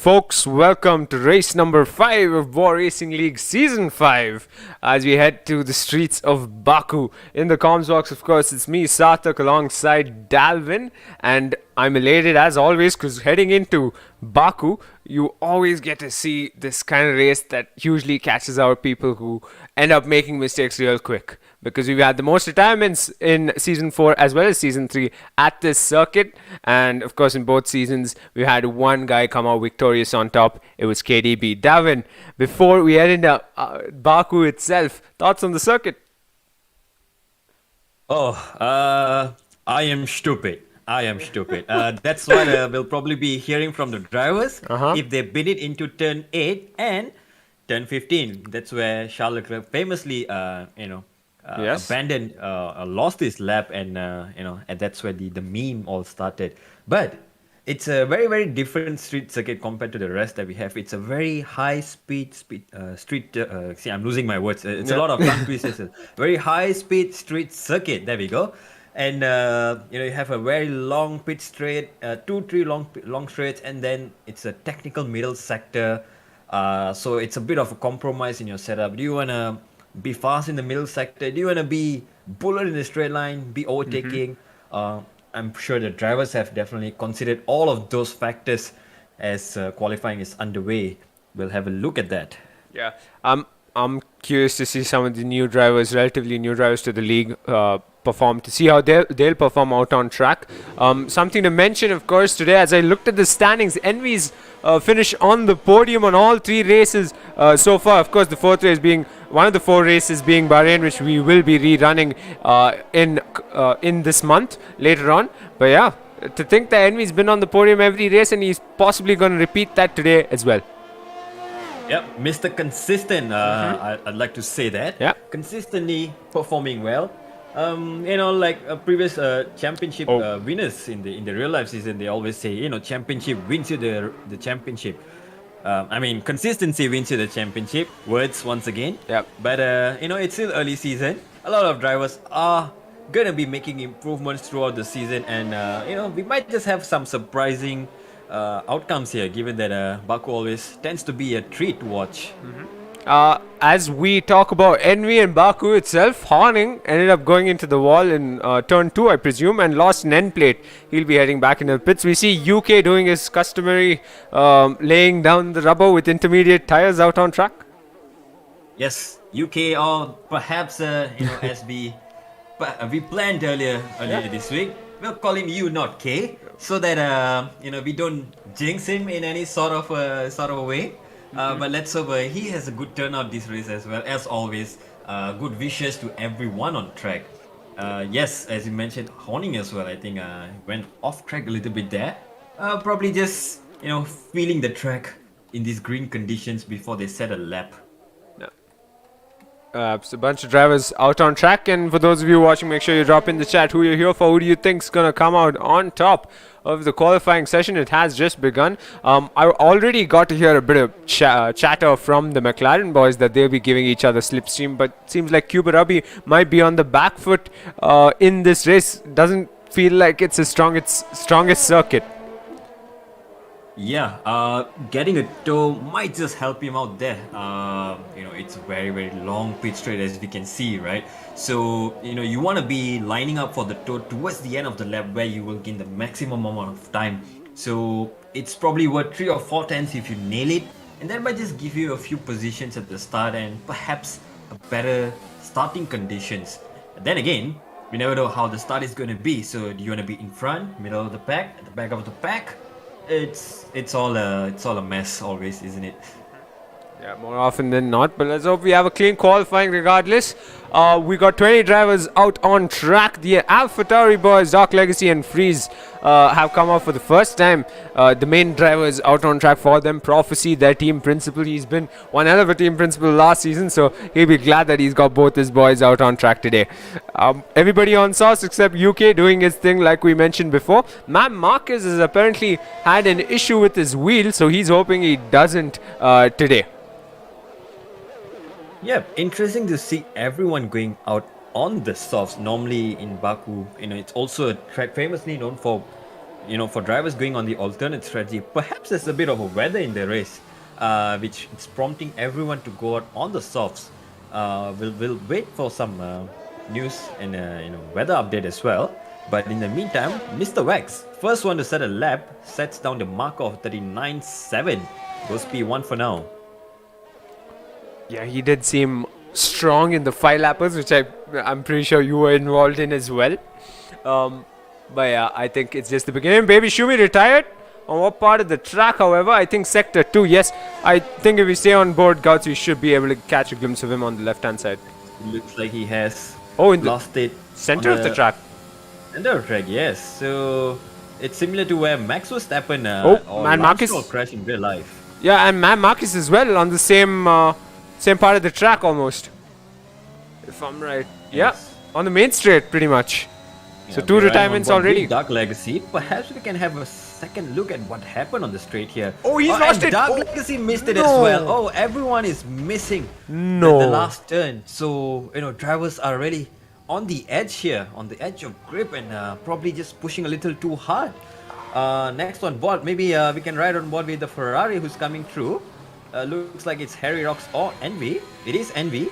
folks. Welcome to race number 5 of Bwoah Racing League Season 5 as we head to the streets of Baku. In the comms box, of course, it's me, Sarthak, alongside Dalvin, and I'm elated as always because heading into Baku, you always get to see this kind of race that usually catches out people who end up making mistakes real quick. Because we've had the most retirements in Season 4 as well as Season 3 at this circuit. And of course, in both seasons, we had one guy come out victorious on top. It was KDB. Davin, before we head into Baku itself, thoughts on the circuit? I am stupid. That's what we'll probably be hearing from the drivers if they beat it into turn 8 and turn 15. That's where Charles Leclerc famously, abandoned, lost his lap, and and that's where the meme all started. But it's a very, very different street circuit compared to the rest that we have. It's a very high speed street. See, I'm losing my words. It's a lot of tongue twisters. Very high speed street circuit. There we go. And you have a very long pit straight, 2-3 long straights, and then it's a technical middle sector. So it's a bit of a compromise in your setup. Do you wanna be fast in the middle sector? Do you wanna be bullet in the straight line, be overtaking? I'm sure the drivers have definitely considered all of those factors as qualifying is underway. We'll have a look at that. Yeah, I'm curious to see some of the new drivers, relatively new drivers to the league, perform, to see how they'll perform out on track. Something to mention, of course, today as I looked at the standings, Envy's finish on the podium on all 3 races so far. Of course, the 4th race being one of the 4 races being Bahrain, which we will be rerunning in this month later on. But yeah, to think that Envy's been on the podium every race and he's possibly going to repeat that today as well. Yep, Mr. Consistent. I'd like to say that. Yeah. Consistently performing well. Like previous championship winners in the real life season, they always say, championship wins you the championship. Consistency wins you the championship. Words once again. Yep. But it's still early season. A lot of drivers are gonna be making improvements throughout the season, and we might just have some surprising outcomes here, given that Baku always tends to be a treat to watch. As we talk about Envy and Baku itself, Horning ended up going into the wall in turn 2, I presume, and lost an end plate. He'll be heading back into the pits. We see UK doing his customary laying down the rubber with intermediate tires out on track. Yes, UK, or perhaps as we planned earlier this week, we'll call him U, not K, so that we don't jinx him in any sort of a way. But let's hope he has a good turnout this race as well. As always, good wishes to everyone on track. Yes, as you mentioned, Horning as well, I think went off track a little bit there. Probably just, feeling the track in these green conditions before they set a lap. So a bunch of drivers out on track, and for those of you watching, make sure you drop in the chat who you're here for. Who do you think's gonna come out on top of the qualifying session? It has just begun. I already got to hear a bit of chatter from the McLaren boys that they'll be giving each other slipstream, but it seems like Cuba Rabi might be on the back foot in this race. Doesn't feel like it's the strongest circuit. Yeah, getting a tow might just help him out there. It's a very, very long pit straight, as we can see, right? So, you want to be lining up for the tow towards the end of the lap where you will gain the maximum amount of time. So, it's probably worth 3 or 4 times if you nail it. And that might just give you a few positions at the start and perhaps a better starting conditions. Then again, we never know how the start is going to be. So, do you want to be in front, middle of the pack, at the back of the pack? It's all a mess always, isn't it? Yeah, more often than not, but let's hope we have a clean qualifying regardless. We got 20 drivers out on track. The AlphaTauri boys, Dark Legacy and Freeze, have come out for the first time. The main drivers out on track for them. Prophecy, their team principal. He's been one hell of a team principal last season, so he'll be glad that he's got both his boys out on track today. Everybody on sauce except UK doing his thing like we mentioned before. Matt Marquez has apparently had an issue with his wheel, so he's hoping he doesn't today. Yeah, interesting to see everyone going out on the softs. Normally in Baku, it's also a track famously known for for drivers going on the alternate strategy, perhaps there's a bit of a weather in the race, which is prompting everyone to go out on the softs. We'll wait for some news and weather update as well. But in the meantime, Mr. Wax, first one to set a lap, sets down the marker of 39.7. Goes P1 for now. Yeah, he did seem strong in the 5-lappers, which I'm pretty sure you were involved in as well. But yeah, I think it's just the beginning. Baby Shumi retired. On what part of the track, however? I think sector 2. Yes, I think if we stay on board, Gouts, we should be able to catch a glimpse of him on the left-hand side. It looks like he has in lost it. Center of the track. Center of the track, yes. So it's similar to where Max Verstappen or Marcus crashed in real life. Yeah, and Marcus as well on the same part of the track almost. If I'm right. Yes. Yeah, on the main straight pretty much. So 2 retirements already. Dark Legacy. Perhaps we can have a second look at what happened on the straight here. Oh, he's lost it. Dark Legacy missed it as well. Oh, everyone is missing the last turn. So, drivers are really on the edge here, on the edge of grip, and probably just pushing a little too hard. Next on board, maybe we can ride on board with the Ferrari who's coming through. Looks like it's Harry Rocks or Envy. It is Envy.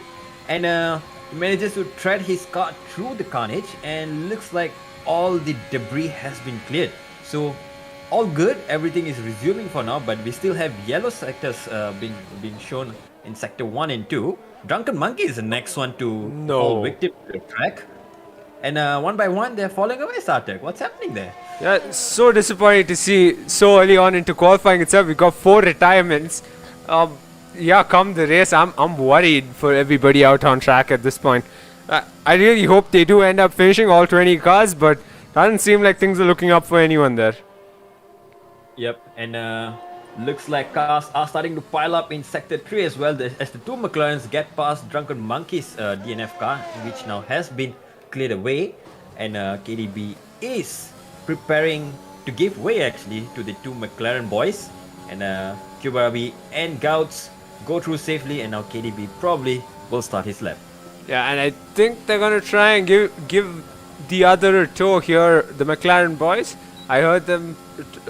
And he manages to tread his car through the carnage, and looks like all the debris has been cleared. So all good, everything is resuming for now, but we still have yellow sectors being shown in sector 1 and 2. Drunken Monkey is the next one to fall victim to the track. And one by one, they're falling away, Sartek. What's happening there? Yeah, so disappointing to see so early on into qualifying itself. We got 4 retirements. Yeah, come the race, I'm worried for everybody out on track at this point. I really hope they do end up finishing all 20 cars, but doesn't seem like things are looking up for anyone there. Yep, and looks like cars are starting to pile up in Sector 3 as well, as the 2 McLarens get past Drunken Monkey's DNF car, which now has been cleared away. And KDB is preparing to give way actually to the 2 McLaren boys. And Kubarabi and Gouts go through safely, and now KDB probably will start his lap. Yeah, and I think they're going to try and give the other tow here, the McLaren boys. I heard them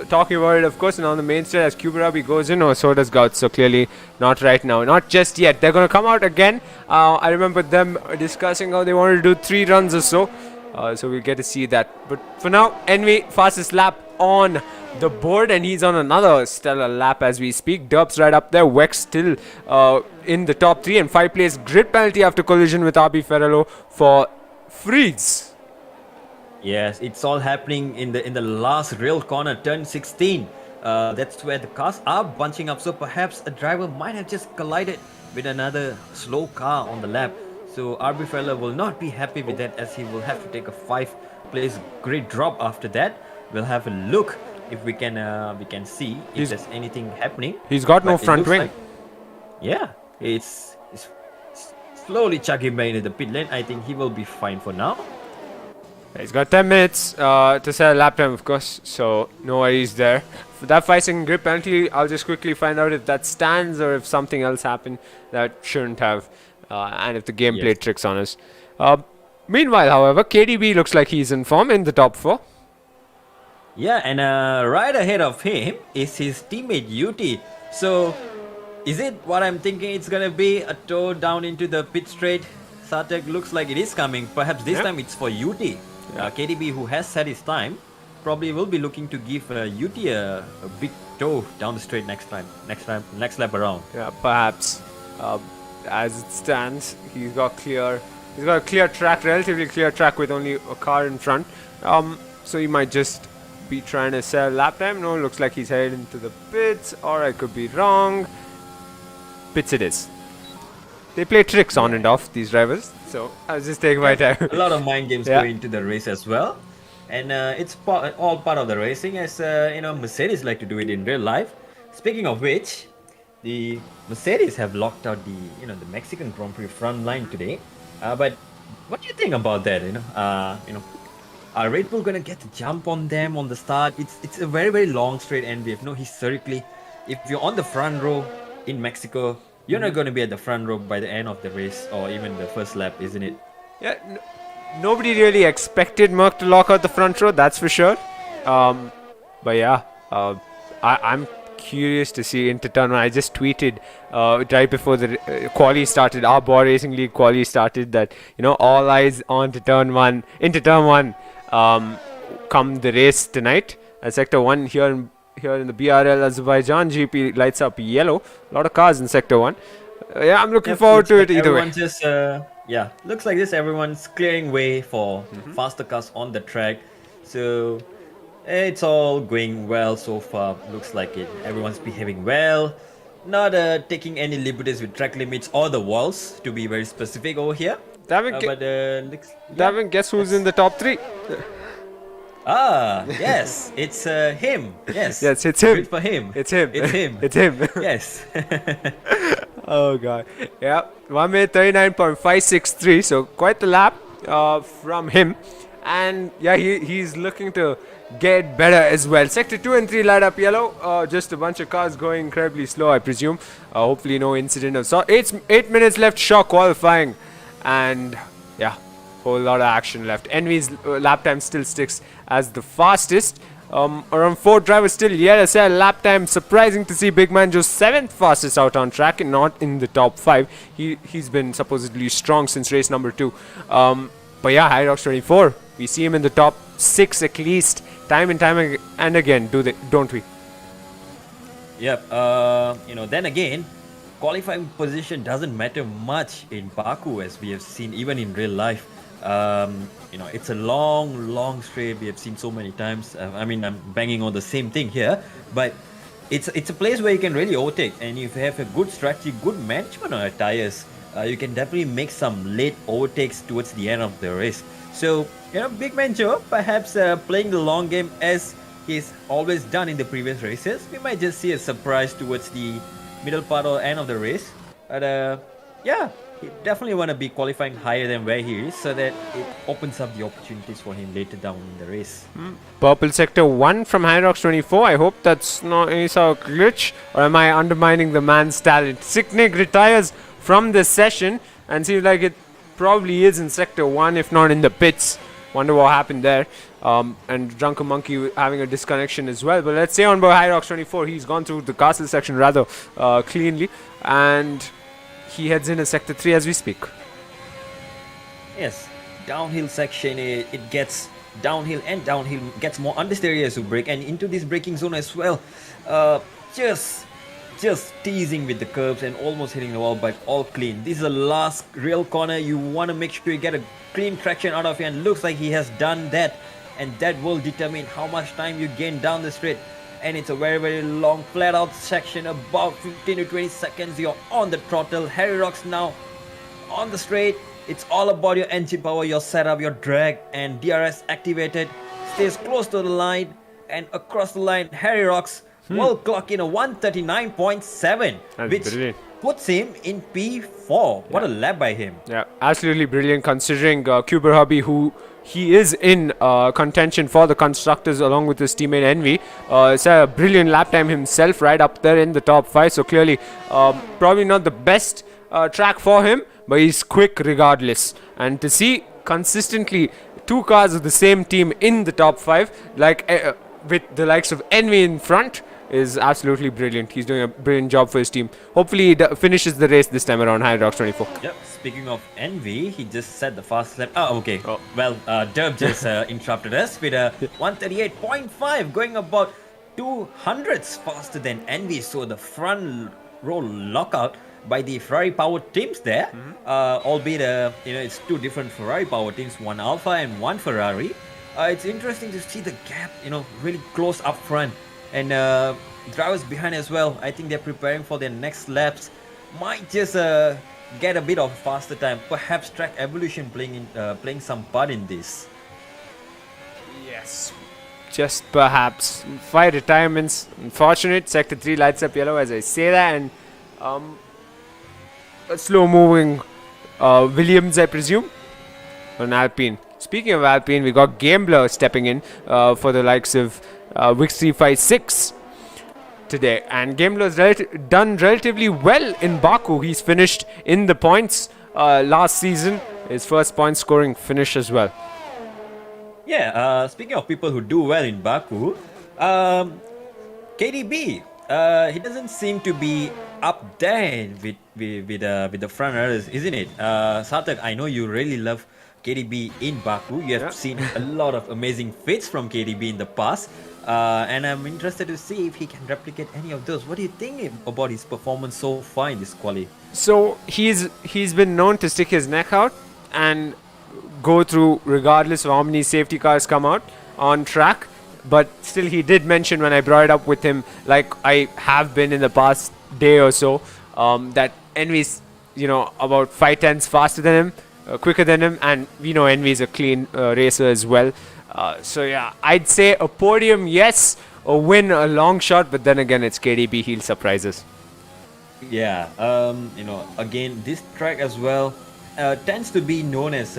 talking about it, of course, and on the main stage as Kubarabi goes in, or so does Gouts, so clearly not right now. Not just yet. They're going to come out again. I remember them discussing how they wanted to do 3 runs or so. So we'll get to see that. But for now, Envy, fastest lap on the board, and he's on another stellar lap as we speak. Derp's right up there. Wex still in the top 3, and 5 place grid penalty after collision with RB Ferrello for Freeze. Yes, it's all happening in the last real corner, turn 16. That's where the cars are bunching up, so perhaps a driver might have just collided with another slow car on the lap. So RB Ferrello will not be happy with that, as he will have to take a 5 place grid drop after that. We'll have a look if we can see if there's anything happening. He's got no front wing. Yeah, it's slowly chugging back into the pit lane. I think he will be fine for now. He's got 10 minutes to set a lap time, of course, so no worries there. For that 5-second grip penalty, I'll just quickly find out if that stands or if something else happened that shouldn't have, and if the game played tricks on us. Meanwhile, however, KDB looks like he's in form in the top 4. Yeah, and right ahead of him is his teammate UT. So, is it what I'm thinking it's gonna be, a tow down into the pit straight? Sartek, looks like it is coming. Perhaps this time it's for UT. KDB, who has set his time, probably will be looking to give UT a big tow down the straight next lap around. Yeah, perhaps. As it stands, he's got a clear track, relatively clear track with only a car in front. So he might just be trying to sell lap time. No, looks like he's headed into the pits, or I could be wrong. Pits it is. They play tricks on and off, these drivers, so I was just taking my time. A lot of mind games go into the race as well, and it's all part of the racing, as Mercedes like to do it in real life. Speaking of which, the Mercedes have locked out the Mexican Grand Prix front line today. But what do you think about that? Are Red Bull gonna get the jump on them on the start? It's a very, very long straight, and we have historically, if you're on the front row in Mexico, you're not going to be at the front row by the end of the race or even the first lap, isn't it? Yeah, nobody really expected Merck to lock out the front row, that's for sure. But yeah, I'm curious to see into turn one. I just tweeted right before the quali started, our Bwoah Racing League quali started, that all eyes on to turn one, into turn one, come the race tonight. Sector one here in the BRL Azerbaijan GP lights up yellow. A lot of cars in sector one. Yeah, I'm looking forward to it either way. Everyone just looks like this. Everyone's clearing way for faster cars on the track. So it's all going well so far. Looks like it. Everyone's behaving well. Not taking any liberties with track limits or the walls, to be very specific over here. Davin, guess who's in the top three? Yes, it's him. Yes. Yes, it's him. Good for him. It's him. It's him. It's him. Yes. Oh god. Yeah, 1 minute 39.563. So quite the lap from him, and yeah, he's looking to get better as well. Sector 2 and 3 light up yellow. Just a bunch of cars going incredibly slow, I presume. Hopefully no incident of sort. 8 minutes left, short qualifying, and yeah, whole lot of action left. Envy's lap time still sticks as the fastest. Around 4 drivers still yet as a lap time. Surprising to see Big Man Joe's 7th fastest out on track and not in the top 5. He's been supposedly strong since race number 2. But yeah, Hyrox 24, we see him in the top 6 at least, time and time and again, don't we? Yep. Then again, qualifying position doesn't matter much in Baku, as we have seen even in real life. It's a long straight. We have seen so many times. I'm banging on the same thing here, but it's a place where you can really overtake, and if you have a good strategy, good management on your tires, you can definitely make some late overtakes towards the end of the race. So Big Man Joe perhaps playing the long game as he's always done in the previous races. We might just see a surprise towards the middle part or end of the race, but he definitely want to be qualifying higher than where he is, so that it opens up the opportunities for him later down in the race. Purple sector 1 from Hyrox 24. I hope that's not any sort of glitch, or am I undermining the man's talent? Sicknick retires from this session, and seems like it probably is in sector 1, if not in the pits. Wonder what happened there. And Drunken Monkey having a disconnection as well. But let's say on board Hyrox 24, he's gone through the castle section rather cleanly, and he heads in sector 3 as we speak. Yes, downhill section, it gets downhill, and downhill gets more understeer as you brake, and into this braking zone as well. Just teasing with the curbs and almost hitting the wall, but all clean. This is the last real corner. You want to make sure you get a clean traction out of here, and looks like he has done that, and that will determine how much time you gain down the straight. And it's a very long flat out section, about 15 to 20 seconds. You're on the throttle. Hyrox now on the straight. It's all about your engine power, your setup, your drag, and DRS activated. Stays close to the line, and across the line, Hyrox will clock in a 139.7, which brilliant. Puts him in P4. What a lap by him. Yeah, absolutely brilliant, considering Kuber Hobby, who he is in contention for the constructors along with his teammate Envy. It's a brilliant lap time himself, right up there in the top 5. So clearly, probably not the best track for him, but he's quick regardless. And to see consistently 2 cars of the same team in the top 5, like with the likes of Envy in front, is absolutely brilliant. He's doing a brilliant job for his team. Hopefully he finishes the race this time around, Hyrox 24. Yep, speaking of Envy, he just set the fast lap. Okay. Oh. Well, Derb just interrupted us with a 138.5, going about 200s faster than Envy. So the front row lockout by the Ferrari powered teams there, albeit it's 2 different Ferrari powered teams, one Alpha and one Ferrari. It's interesting to see the gap, really close up front. And drivers behind as well. I think they're preparing for their next laps. Might just get a bit of faster time. Perhaps track evolution playing some part in this. Yes, just perhaps. 5 retirements. Unfortunate. Sector 3 lights up yellow as I say that. And a slow moving Williams, I presume, on Alpine. Speaking of Alpine, we got Gambler stepping in for the likes of Wix 356 today, and Gambler's done relatively well in Baku. He's finished in the points last season, his first point scoring finish as well. Yeah, speaking of people who do well in Baku, Um, KDB, he doesn't seem to be up there with the front runners, isn't it? Sarthak, I know you really love KDB in Baku. You have Yeah. seen a lot of amazing fits from KDB in the past, and I'm interested to see if he can replicate any of those. What do you think about his performance so far in this quali? So he's been known to stick his neck out and go through regardless of how many safety cars come out on track. But still, he did mention when I brought it up with him, like I have been in the past day or so, that Envy's about 5 tenths faster than him, quicker than him, and we know Envy's a clean racer as well. So yeah, I'd say a podium, yes, a win, a long shot, but then again, it's KDB. He'll surprise us. Yeah, again, this track as well tends to be known as,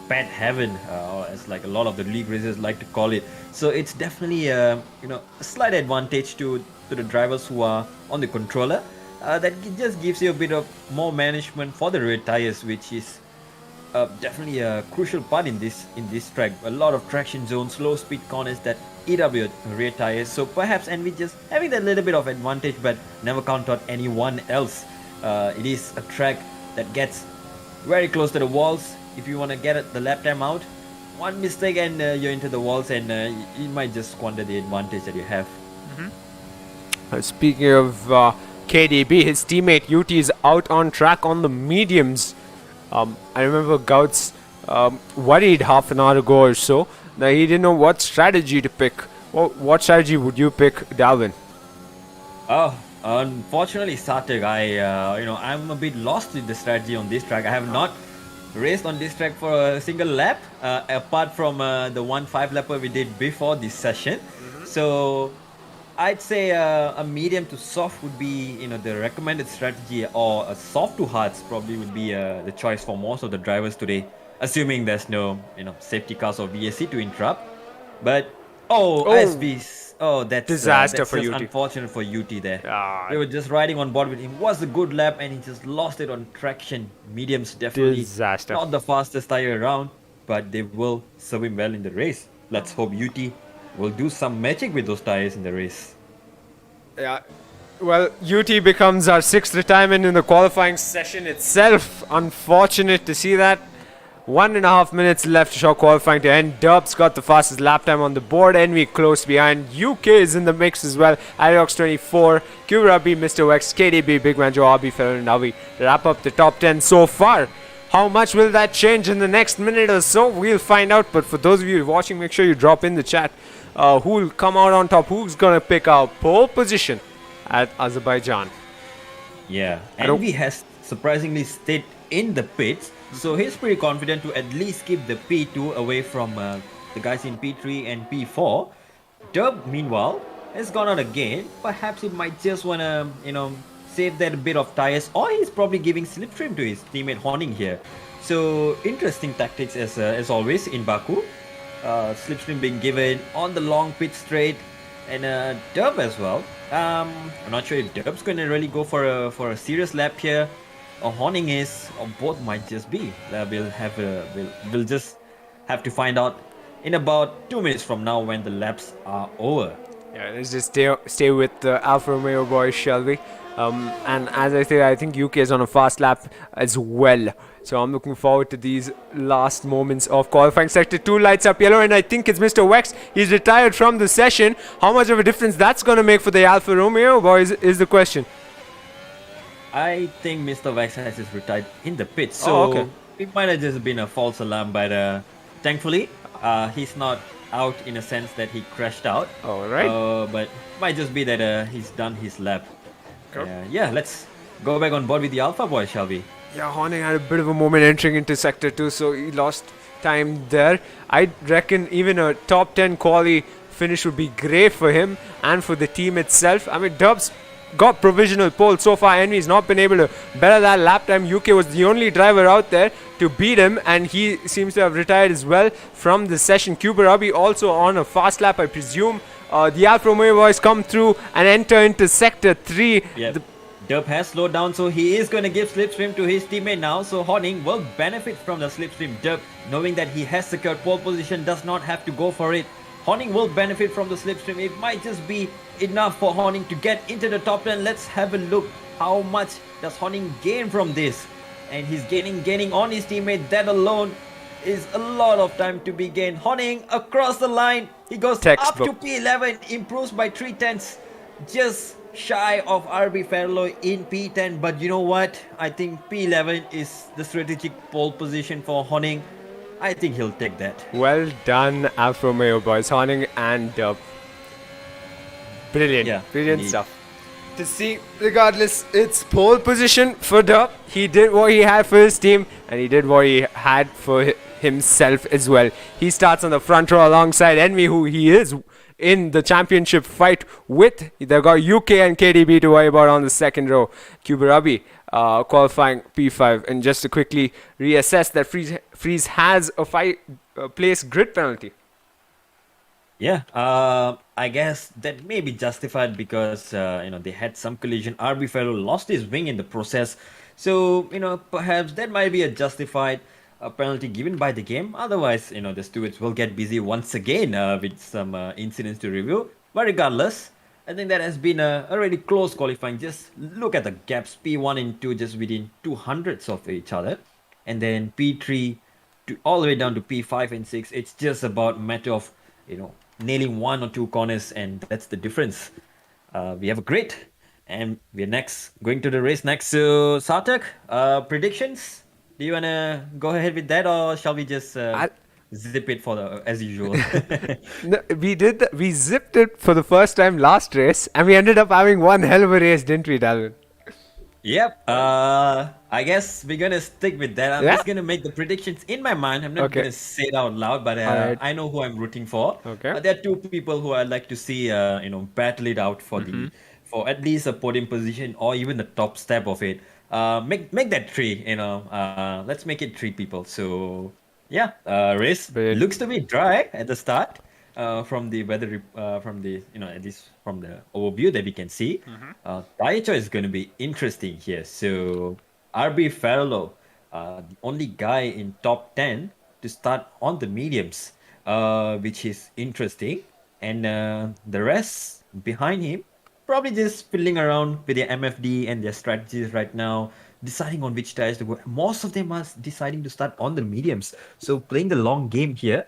pet heaven, or as like a lot of the league racers like to call it. So it's definitely, a slight advantage to the drivers who are on the controller. Just gives you a bit of more management for the rear tires, which is definitely a crucial part in this track. A lot of traction zones, low speed corners that eat up your rear tires. So perhaps Envy just having that little bit of advantage, but never count out anyone else. It is a track that gets very close to the walls. If you want to get the lap time out, one mistake and you're into the walls, and you might just squander the advantage that you have. Speaking of KDB, his teammate UT is out on track on the mediums. I remember Gouts worried half an hour ago or so that he didn't know what strategy to pick. What strategy would you pick, Dalvin? Oh, unfortunately, Sarthak, I'm a bit lost with the strategy on this track. I have not raced on this track for a single lap, apart from the 1 5-lapper we did before this session. So I'd say a medium to soft would be, the recommended strategy, or a soft to hards probably would be the choice for most of the drivers today, assuming there's no, safety cars or VSC to interrupt. But SVs, that's Disaster that's for just UT. unfortunate for UT there. Ah. They were just riding on board with him. Was a good lap, and he just lost it on traction. Mediums definitely Disaster. not the fastest tire around, but they will serve him well in the race. Let's hope UT will do some magic with those tires in the race. Yeah. Well, UT becomes our 6th retirement in the qualifying session itself. Unfortunate to see that. 1.5 minutes left to show qualifying to end. Dubs got the fastest lap time on the board. Envy close behind. UK is in the mix as well. Arox 24, Qrabi, Mr. Wex, KDB, Big Man Joe, Abi, Fellow, and Navi wrap up the top 10 so far. How much will that change in the next minute or so? We'll find out. But for those of you watching, make sure you drop in the chat. Who will come out on top? Who's going to pick our pole position at Azerbaijan? Yeah, Envy has surprisingly stayed in the pits, so he's pretty confident to at least keep the P2 away from the guys in P3 and P4. Dub, meanwhile, has gone out again. Perhaps he might just want to, save that bit of tires, or he's probably giving slipstream to his teammate Horning here. So interesting tactics as always in Baku. Slipstream being given on the long pit straight, and Dub as well. I'm not sure if Dub's going to really go for a serious lap here, or Horning is, or both might just be. We'll just have to find out in about 2 minutes from now when the laps are over. Yeah, let's just stay with the Alfa Romeo boys, shall we? And as I say, I think UK is on a fast lap as well. So I'm looking forward to these last moments of qualifying. Sector 2 lights up yellow, and I think it's Mr. Wex. He's retired from the session. How much of a difference that's going to make for the Alfa Romeo boys is the question. I think Mr. Wex has just retired in the pit, so it might have just been a false alarm, but thankfully he's not out in a sense that he crashed out. All right. But might just be that he's done his lap. Yeah, let's go back on board with the Alpha boy, shall we? Yeah, Horning had a bit of a moment entering into Sector 2, so he lost time there. I reckon even a top 10 quali finish would be great for him and for the team itself. I mean, Dubs got provisional pole so far. Envy's not been able to better that lap time. UK was the only driver out there to beat him, and he seems to have retired as well from the session. Qrabi also on a fast lap, I presume. The Alfa Romeo boys come through and enter into Sector 3. Yep. Dub has slowed down, so he is going to give slipstream to his teammate now. So Horning will benefit from the slipstream. Dub, knowing that he has secured pole position, does not have to go for it. Honing will benefit from the slipstream. It might just be enough for Honing to get into the top 10. Let's have a look. How much does Honing gain from this? And he's gaining on his teammate. That alone is a lot of time to be gained. Honing across the line. He goes Textbook. up to P11. Improves by 3/10. Just shy of RB Fairlow in P10. But you know what? I think P11 is the strategic pole position for Honing. I think he'll take that. Well done, Alfa Romeo boys. Honing and Dub. Brilliant. Yeah, Brilliant indeed. stuff. To see, regardless, it's pole position for Dub. He did what he had for his team, and he did what he had for himself as well. He starts on the front row alongside Envy, who he is in the championship fight with. They've got UK and KDB to worry about on the second row. Kubarabi qualifying P5. And just to quickly reassess that Freeze has a place grid penalty. Yeah, I guess that may be justified because they had some collision. RB Fellow lost his wing in the process, so perhaps that might be a justified penalty given by the game. Otherwise, the stewards will get busy once again with some incidents to review. But regardless, I think that has been a really close qualifying. Just look at the gaps, P1 and 2 just within 200ths of each other, and then P3 all the way down to P5 and 6. It's just about matter of nailing one or two corners, and that's the difference. We have a grid, and we're going to the race next. So Sarthak, predictions? Do you wanna go ahead with that, or shall we just zip it as usual? No, we zipped it for the first time last race, and we ended up having one hell of a race, didn't we, Dalvin? Yep. I guess we're gonna stick with that. I'm just gonna make the predictions in my mind. I'm not gonna say it out loud, but Alright. I know who I'm rooting for. Okay. There are two people who I'd like to see, battle it out for for at least a podium position or even the top step of it. Make that three. Let's make it three people. So yeah, race Brilliant. looks to be dry at the start. From the weather, from the at least from the overview that we can see, tire choice is going to be interesting here. So RB Farrello, the only guy in top 10 to start on the mediums, which is interesting, and the rest behind him probably just fiddling around with their MFD and their strategies right now, deciding on which tires to go. Most of them are deciding to start on the mediums, so playing the long game here.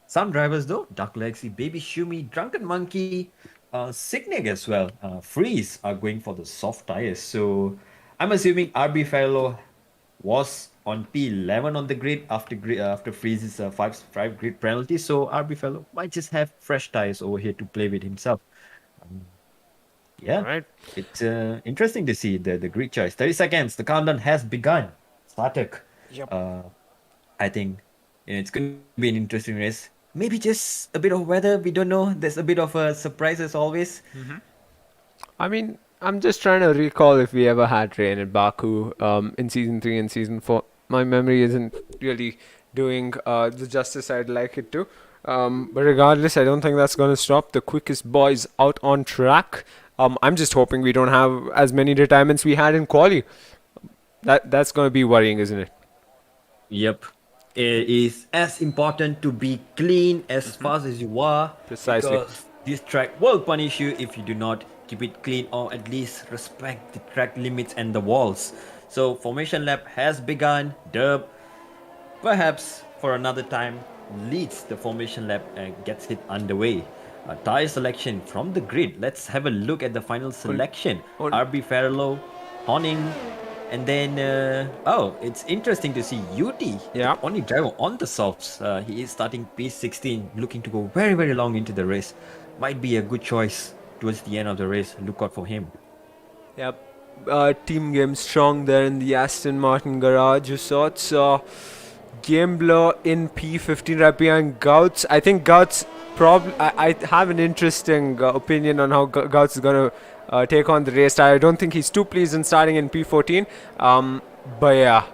Some drivers though, Duck Lexi, Baby Shumi, Drunken Monkey, Signig as well, Freeze are going for the soft tires. So I'm assuming RB Farrello was on P11 on the grid after Freeze's 5 grid penalty. So RB Farrello might just have fresh tires over here to play with himself. Yeah, Alright. it's interesting to see the grid choice. 30 seconds, the countdown has begun. Sarthak, Yep. I think it's going to be an interesting race. Maybe just a bit of weather. We don't know. There's a bit of a surprise as always. I mean, I'm just trying to recall if we ever had rain at Baku in Season 3 and Season 4. My memory isn't really doing the justice I'd like it to. But regardless, I don't think that's going to stop the quickest boys out on track. I'm just hoping we don't have as many retirements we had in quali. That's going to be worrying, isn't it? Yep. It is as important to be clean as fast as you are. Precisely. Because this track will punish you if you do not keep it clean or at least respect the track limits and the walls. So formation lap has begun. Dub, perhaps for another time, leads the formation lap and gets it underway. Tire selection from the grid. Let's have a look at the final selection. RB Farrello, Honing, and then it's interesting to see UT, Yeah. the only driver on the softs. He is starting P16, looking to go very, very long into the race. Might be a good choice towards the end of the race. Look out for him. Yep. Team game strong there in the Aston Martin garage of sorts. Gambler in P15 right behind Gouts. I think Gouts I have an interesting opinion on how Gouts is going to take on the race. I don't think he's too pleased in starting in P14. But yeah,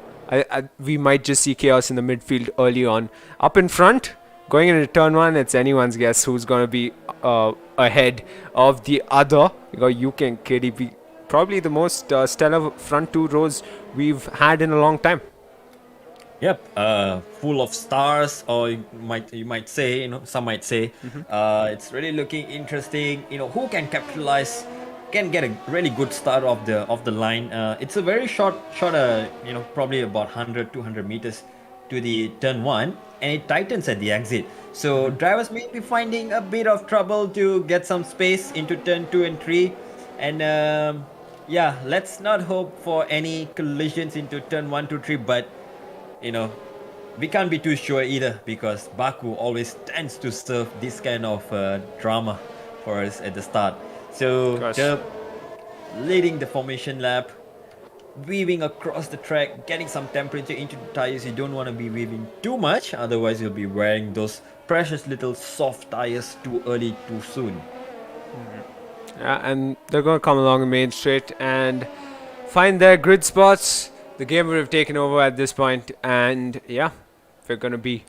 we might just see chaos in the midfield early on. Up in front, going into turn 1, it's anyone's guess who's going to be ahead of the other. You got UK and KDB. Probably the most stellar front 2 rows we've had in a long time. Yep, full of stars, or you might say, some might say, it's really looking interesting. Who can capitalize, can get a really good start of the line. It's a very short, probably about 100, 200 meters to the turn one, and it tightens at the exit. So drivers may be finding a bit of trouble to get some space into turn two and three, and yeah, let's not hope for any collisions into turn one, two, three, but you know, we can't be too sure either because Baku always tends to serve this kind of drama for us at the start. So Derp leading the formation lap, weaving across the track, getting some temperature into the tires. You don't want to be weaving too much, otherwise you'll be wearing those precious little soft tires too early, too soon. Yeah, and they're going to come along the main straight and find their grid spots. The game would have taken over at this point, and yeah, we're going to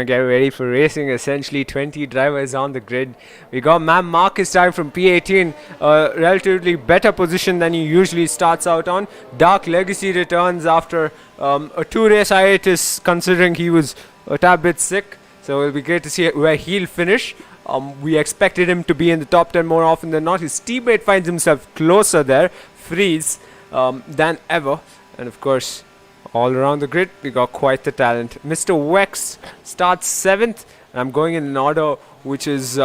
get ready for racing. Essentially 20 drivers on the grid. We got Mam Marcus starting from P18, a relatively better position than he usually starts out on. Dark Legacy returns after a 2-race hiatus, considering he was a tad bit sick, so it'll be great to see where he'll finish. We expected him to be in the top 10 more often than not. His teammate finds himself closer there, Freeze, than ever. And of course, all around the grid, we got quite the talent. Mr. Wex starts 7th, and I'm going in an order which is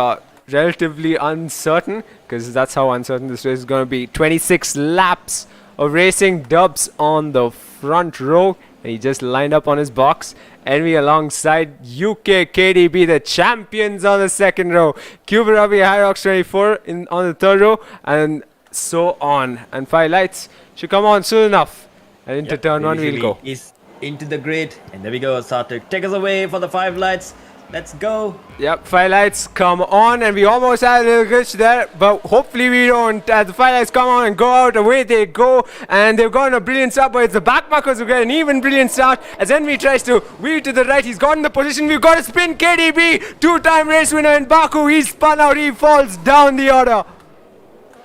relatively uncertain, because that's how uncertain this race is going to be. 26 laps of racing, Dubs on the front row, and he just lined up on his box. Envy alongside UK KDB, the champions on the second row. Cuba Ravi Hyrox 24 on the third row, and so on. And 5 lights should come on soon enough. And into turn one we'll go. Is into the grid, and there we go. Sarthak, take us away for the 5 lights. Let's go. Yep, 5 lights come on, and we almost had a little glitch there, but hopefully we don't. As the 5 lights come on and go out, away they go, and they've gotten a brilliant start, but it's the backmarkers who get an even brilliant start. As Envy tries to wheel to the right, he's gotten the position. We've got a spin. KDB, 2-time race winner in Baku. He's spun out, he falls down the order.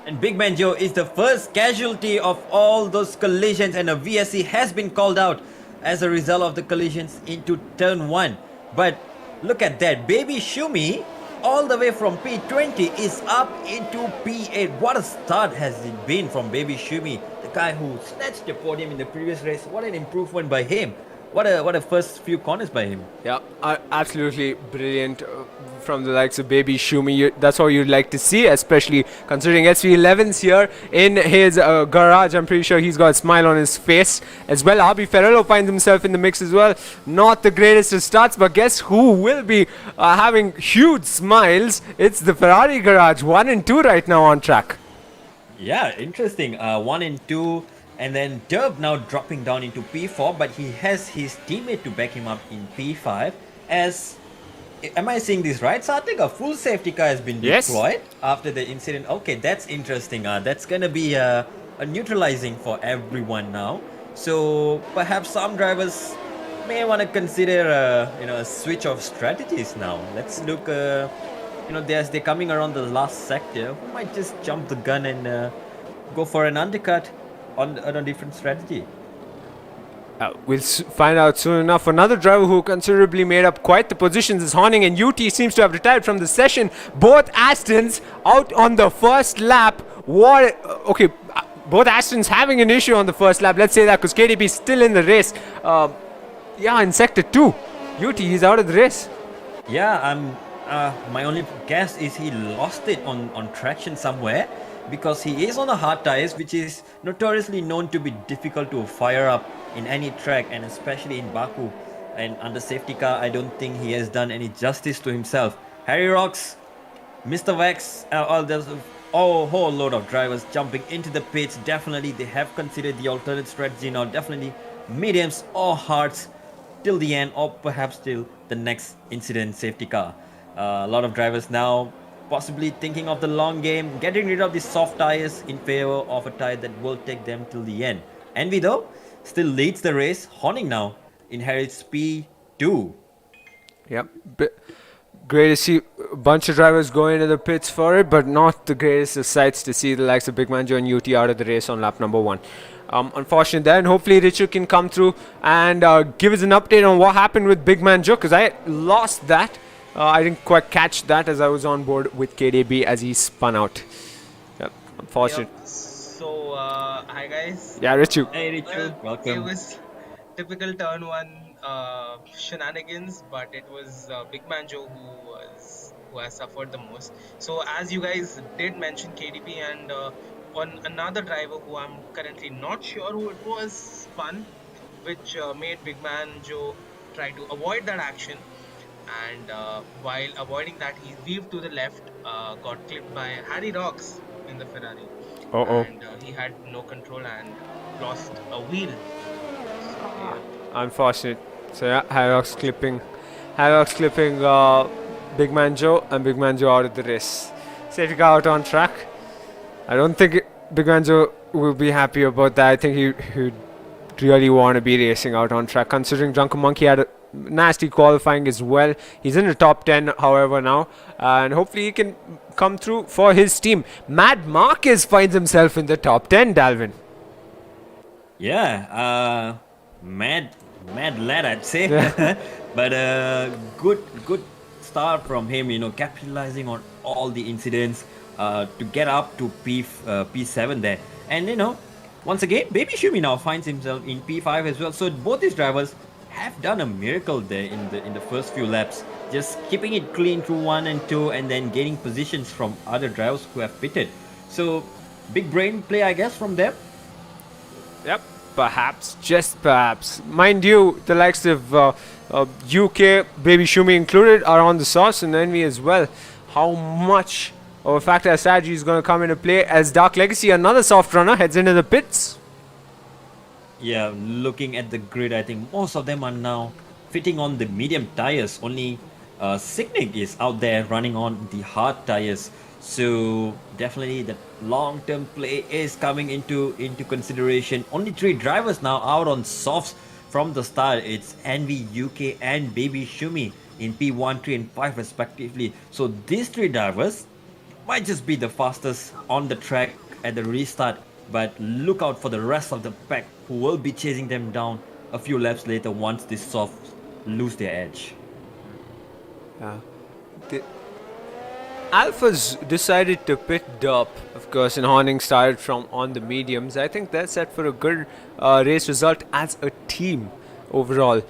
And Big Man Joe is the first casualty of all those collisions, and a VSC has been called out as a result of the collisions into turn 1. But look at that, Baby Shumi, all the way from P20 is up into P8. What a start has it been from Baby Shumi, the guy who snatched the podium in the previous race. What an improvement by him. What a first few corners by him. Yeah, absolutely brilliant from the likes of Baby Shumi. That's what you'd like to see, especially considering SV11's here in his garage. I'm pretty sure he's got a smile on his face as well. Abi Ferrello finds himself in the mix as well. Not the greatest of starts, but guess who will be having huge smiles? It's the Ferrari garage, 1 and 2 right now on track. Yeah, interesting. 1 and 2. And then Derb now dropping down into P4, but he has his teammate to back him up in P5. As, am I saying this right, Sarthak? A full safety car has been deployed after the incident. Okay, that's interesting. That's going to be a neutralizing for everyone now. So perhaps some drivers may want to consider a switch of strategies now. Let's look, as they're coming around the last sector, we might just jump the gun and go for an undercut on a different strategy. We'll find out soon enough. Another driver who considerably made up quite the positions is Horning, and UT seems to have retired from the session. Both Astons out on the first lap. Okay, both Astons having an issue on the first lap. Let's say that because KDB is still in the race. In sector 2. UT is out of the race. Yeah, my only guess is he lost it on traction somewhere, because he is on the hard tires, which is notoriously known to be difficult to fire up in any track, and especially in Baku. And under safety car, I don't think he has done any justice to himself. Harry Rocks, Mr. Wax, there's a whole load of drivers jumping into the pits. Definitely they have considered the alternate strategy now. Definitely mediums or hards till the end, or perhaps till the next incident safety car. A lot of drivers now possibly thinking of the long game, getting rid of the soft tires in favor of a tire that will take them till the end. Envy though still leads the race. Horning now inherits P2. Yep. Great to see. a bunch of drivers going into the pits for it, but not the greatest of sights to see the likes of Big Man Joe and UT out of the race on lap number 1. Unfortunate there, and hopefully Richu can come through and give us an update on what happened with Big Man Joe, because I lost that. I didn't quite catch that as I was on board with KDB as he spun out. Yep, unfortunate. Yep. So, hi guys. Yeah, Richu. Hey Richu, Well, welcome. it was typical turn 1 shenanigans, but it was Big Man Joe who has suffered the most. So, as you guys did mention KDP and on another driver who I'm currently not sure who it was, spun, which made Big Man Joe try to avoid that action. And while avoiding that, he weaved to the left, got clipped by Harry Rocks in the Ferrari. And he had no control and lost a wheel. So, yeah. Unfortunate. So yeah, Hyrox clipping Big Man Joe, and Big Man Joe out of the race. Safety car out on track. I don't think Big Man Joe will be happy about that. I think he'd really want to be racing out on track, considering Drunken Monkey had a nasty qualifying as well. He's in the top 10, however, now, and hopefully he can come through for his team. Mad Marquez finds himself in the top 10, Dalvin. Yeah, mad lad, I'd say. But good start from him, capitalizing on all the incidents to get up to P7 there. And once again, Baby Shumi now finds himself in P5 as well. So both these drivers have done a miracle there in the first few laps, just keeping it clean through 1 and 2, and then gaining positions from other drivers who have pitted. So big brain play, I guess, from them. Yep, perhaps, just perhaps. Mind you, the likes of UK, Baby Shumi included, are on the sauce, and Envy as well. How much of a factor strategy is going to come into play as Dark Legacy, another soft runner, heads into the pits? Yeah, looking at the grid, I think most of them are now fitting on the medium tires. Only Signic is out there running on the hard tires. So definitely the long-term play is coming into consideration. Only 3 drivers now out on softs from the start. It's Envy, UK and Baby Shumi in P1, 3 and 5 respectively. So these 3 drivers might just be the fastest on the track at the restart, but look out for the rest of the pack who will be chasing them down a few laps later once these softs lose their edge. The Alphas decided to pit Derp, of course, and Horning started from on the mediums. I think they're set for a good race result as a team overall.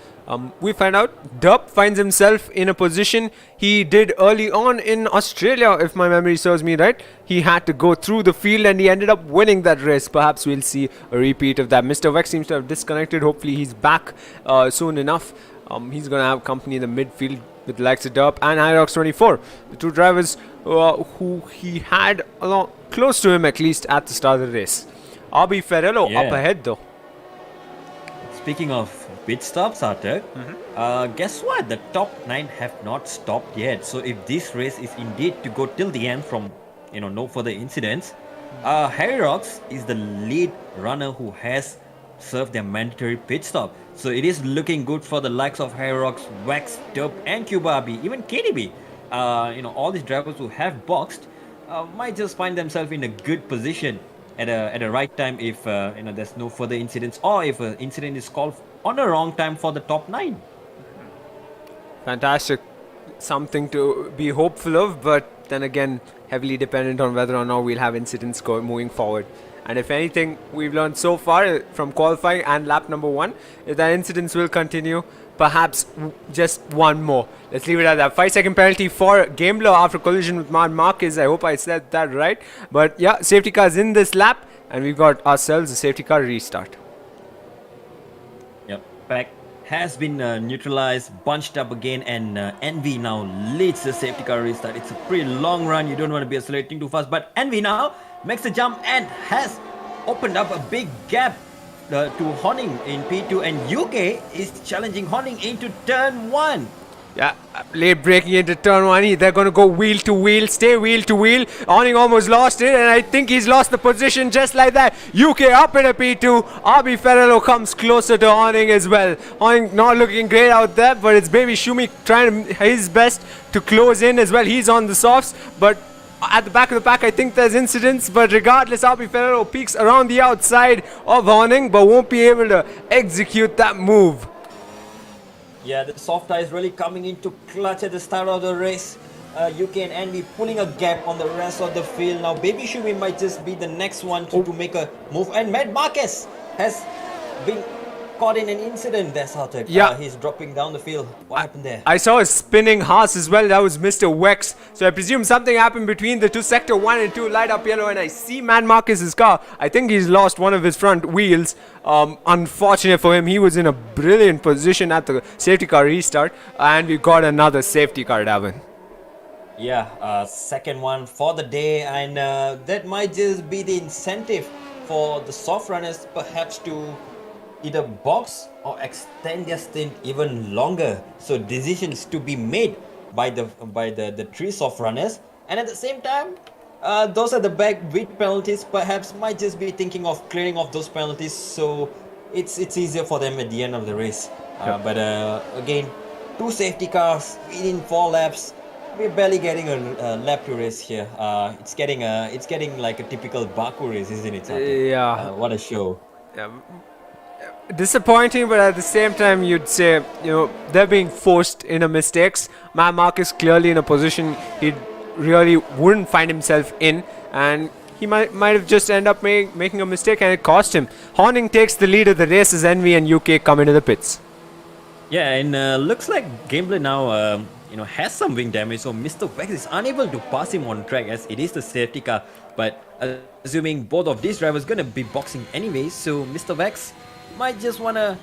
We find out Derp finds himself in a position he did early on in Australia, if my memory serves me right. He had to go through the field and he ended up winning that race. Perhaps we'll see a repeat of that. Mr. Vex seems to have disconnected. Hopefully he's back soon enough. He's going to have company in the midfield with the likes of Derp and Hyrox 24. The 2 drivers who he had along close to him, at least at the start of the race. RB Ferrello up ahead though. Speaking of pit stops, Arthur, guess what? The top 9 have not stopped yet. So if this race is indeed to go till the end from no further incidents, Harry Rocks is the lead runner who has served their mandatory pit stop. So it is looking good for the likes of Harry Rocks, Wax, Derp and Cubabi, even KDB. All these drivers who have boxed might just find themselves in a good position at a right time if there's no further incidents, or if an incident is called on a wrong time for the top 9. Fantastic. Something to be hopeful of, but then again, heavily dependent on whether or not we'll have incidents moving forward. And if anything we've learned so far from qualifying and lap number 1 is that incidents will continue. Perhaps just one more. Let's leave it at that. 5-second penalty for Gambler after collision with Mad Marquez. I hope I said that right. But yeah, safety cars in this lap, and we've got ourselves a safety car restart. Yep, pack has been neutralized, bunched up again, and Envy now leads the safety car restart. It's a pretty long run. You don't want to be accelerating too fast, but Envy now makes the jump and has opened up a big gap to Horning in P2, and UK is challenging Horning into turn 1. Yeah, late breaking into turn 1. They're going to go wheel to wheel, stay wheel to wheel. Awning almost lost it, and I think he's lost the position just like that. UK up in a P2. RB Ferrello comes closer to Awning as well. Awning not looking great out there, but it's Baby Shumi trying his best to close in as well. He's on the softs, but at the back of the pack, I think there's incidents, but regardless, RB Ferrero peeks around the outside of Awning, but won't be able to execute that move. Yeah, the soft tire is really coming into clutch at the start of the race. UK and Envy pulling a gap on the rest of the field. Now, Baby Shumi might just be the next one to make a move. And Matt Marquez has been caught in an incident there, Sarthak. Yeah. He's dropping down the field. What happened there? I saw a spinning horse as well. That was Mr. Wex. So I presume something happened between the two. Sector 1 and 2 light up yellow, and I see Man Marcus's car. I think he's lost one of his front wheels. Unfortunate for him. He was in a brilliant position at the safety car restart, and we got another safety car, Davin. Yeah, second one for the day, and that might just be the incentive for the soft runners perhaps to either box or extend their stint even longer. So decisions to be made by the three soft runners, and at the same time, those at the back with penalties perhaps might just be thinking of clearing off those penalties, so it's easier for them at the end of the race. But again, two safety cars within 4 laps. We're barely getting a lap to race here. It's getting like a typical Baku race, isn't it? Sathi? Yeah. What a show. Disappointing, but at the same time, you'd say, they're being forced into mistakes. Man Marcus clearly in a position he really wouldn't find himself in, and he might have just end up making a mistake, and it cost him. Horning takes the lead of the race as Envy and UK come into the pits. Yeah, and looks like Gambler now has some wing damage, so Mr. Vex is unable to pass him on track as it is the safety car. But assuming both of these drivers gonna be boxing anyway, so Mr. Vex might just wanna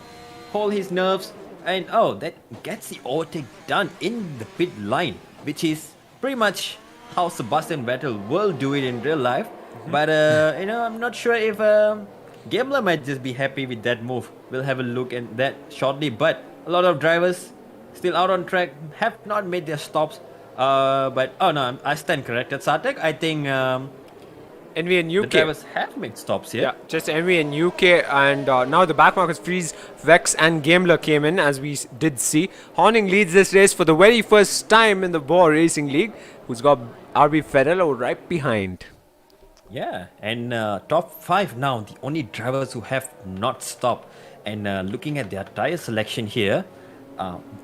hold his nerves, and that gets the overtake done in the pit line, which is pretty much how Sebastian Vettel will do it in real life. But I'm not sure if Gambler might just be happy with that move. We'll have a look at that shortly. But a lot of drivers still out on track, have not made their stops. But no, I stand corrected, Sartek. I think Envy and UK. the drivers have made stops here. Yeah, just Envy and UK, and now the back markers freeze. Vex and Gamler came in, as we did see. Horning leads this race for the very first time in the Bwoah Racing League, who's got RB Ferrello right behind. Yeah, and top 5 now, the only drivers who have not stopped. And looking at their tire selection here,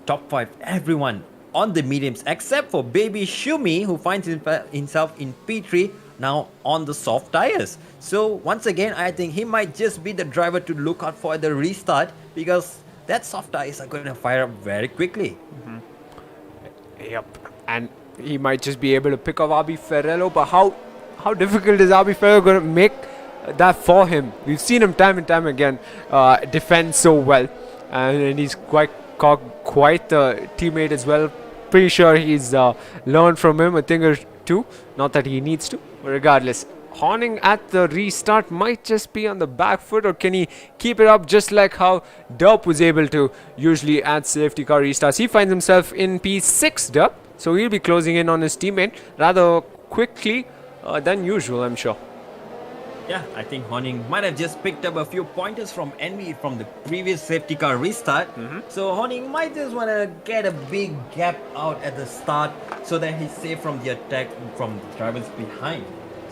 top 5, everyone on the mediums except for Baby Shumi, who finds himself in P3 now on the soft tires. So once again, I think he might just be the driver to look out for the restart, because that soft tires are going to fire up very quickly. Yep, and he might just be able to pick up RB Ferrello, but how difficult is RB Ferrello going to make that for him? We've seen him time and time again defend so well, and he's quite the teammate as well. Pretty sure he's learned from him a thing or two. Not that he needs to, but regardless, Horning at the restart might just be on the back foot, or can he keep it up just like how Derp was able to usually at safety car restarts? He finds himself in P6, Derp, so he'll be closing in on his teammate rather quickly than usual, I'm sure. Yeah, I think Horning might have just picked up a few pointers from Envy from the previous safety car restart. So Horning might just want to get a big gap out at the start so that he's safe from the attack from the drivers behind.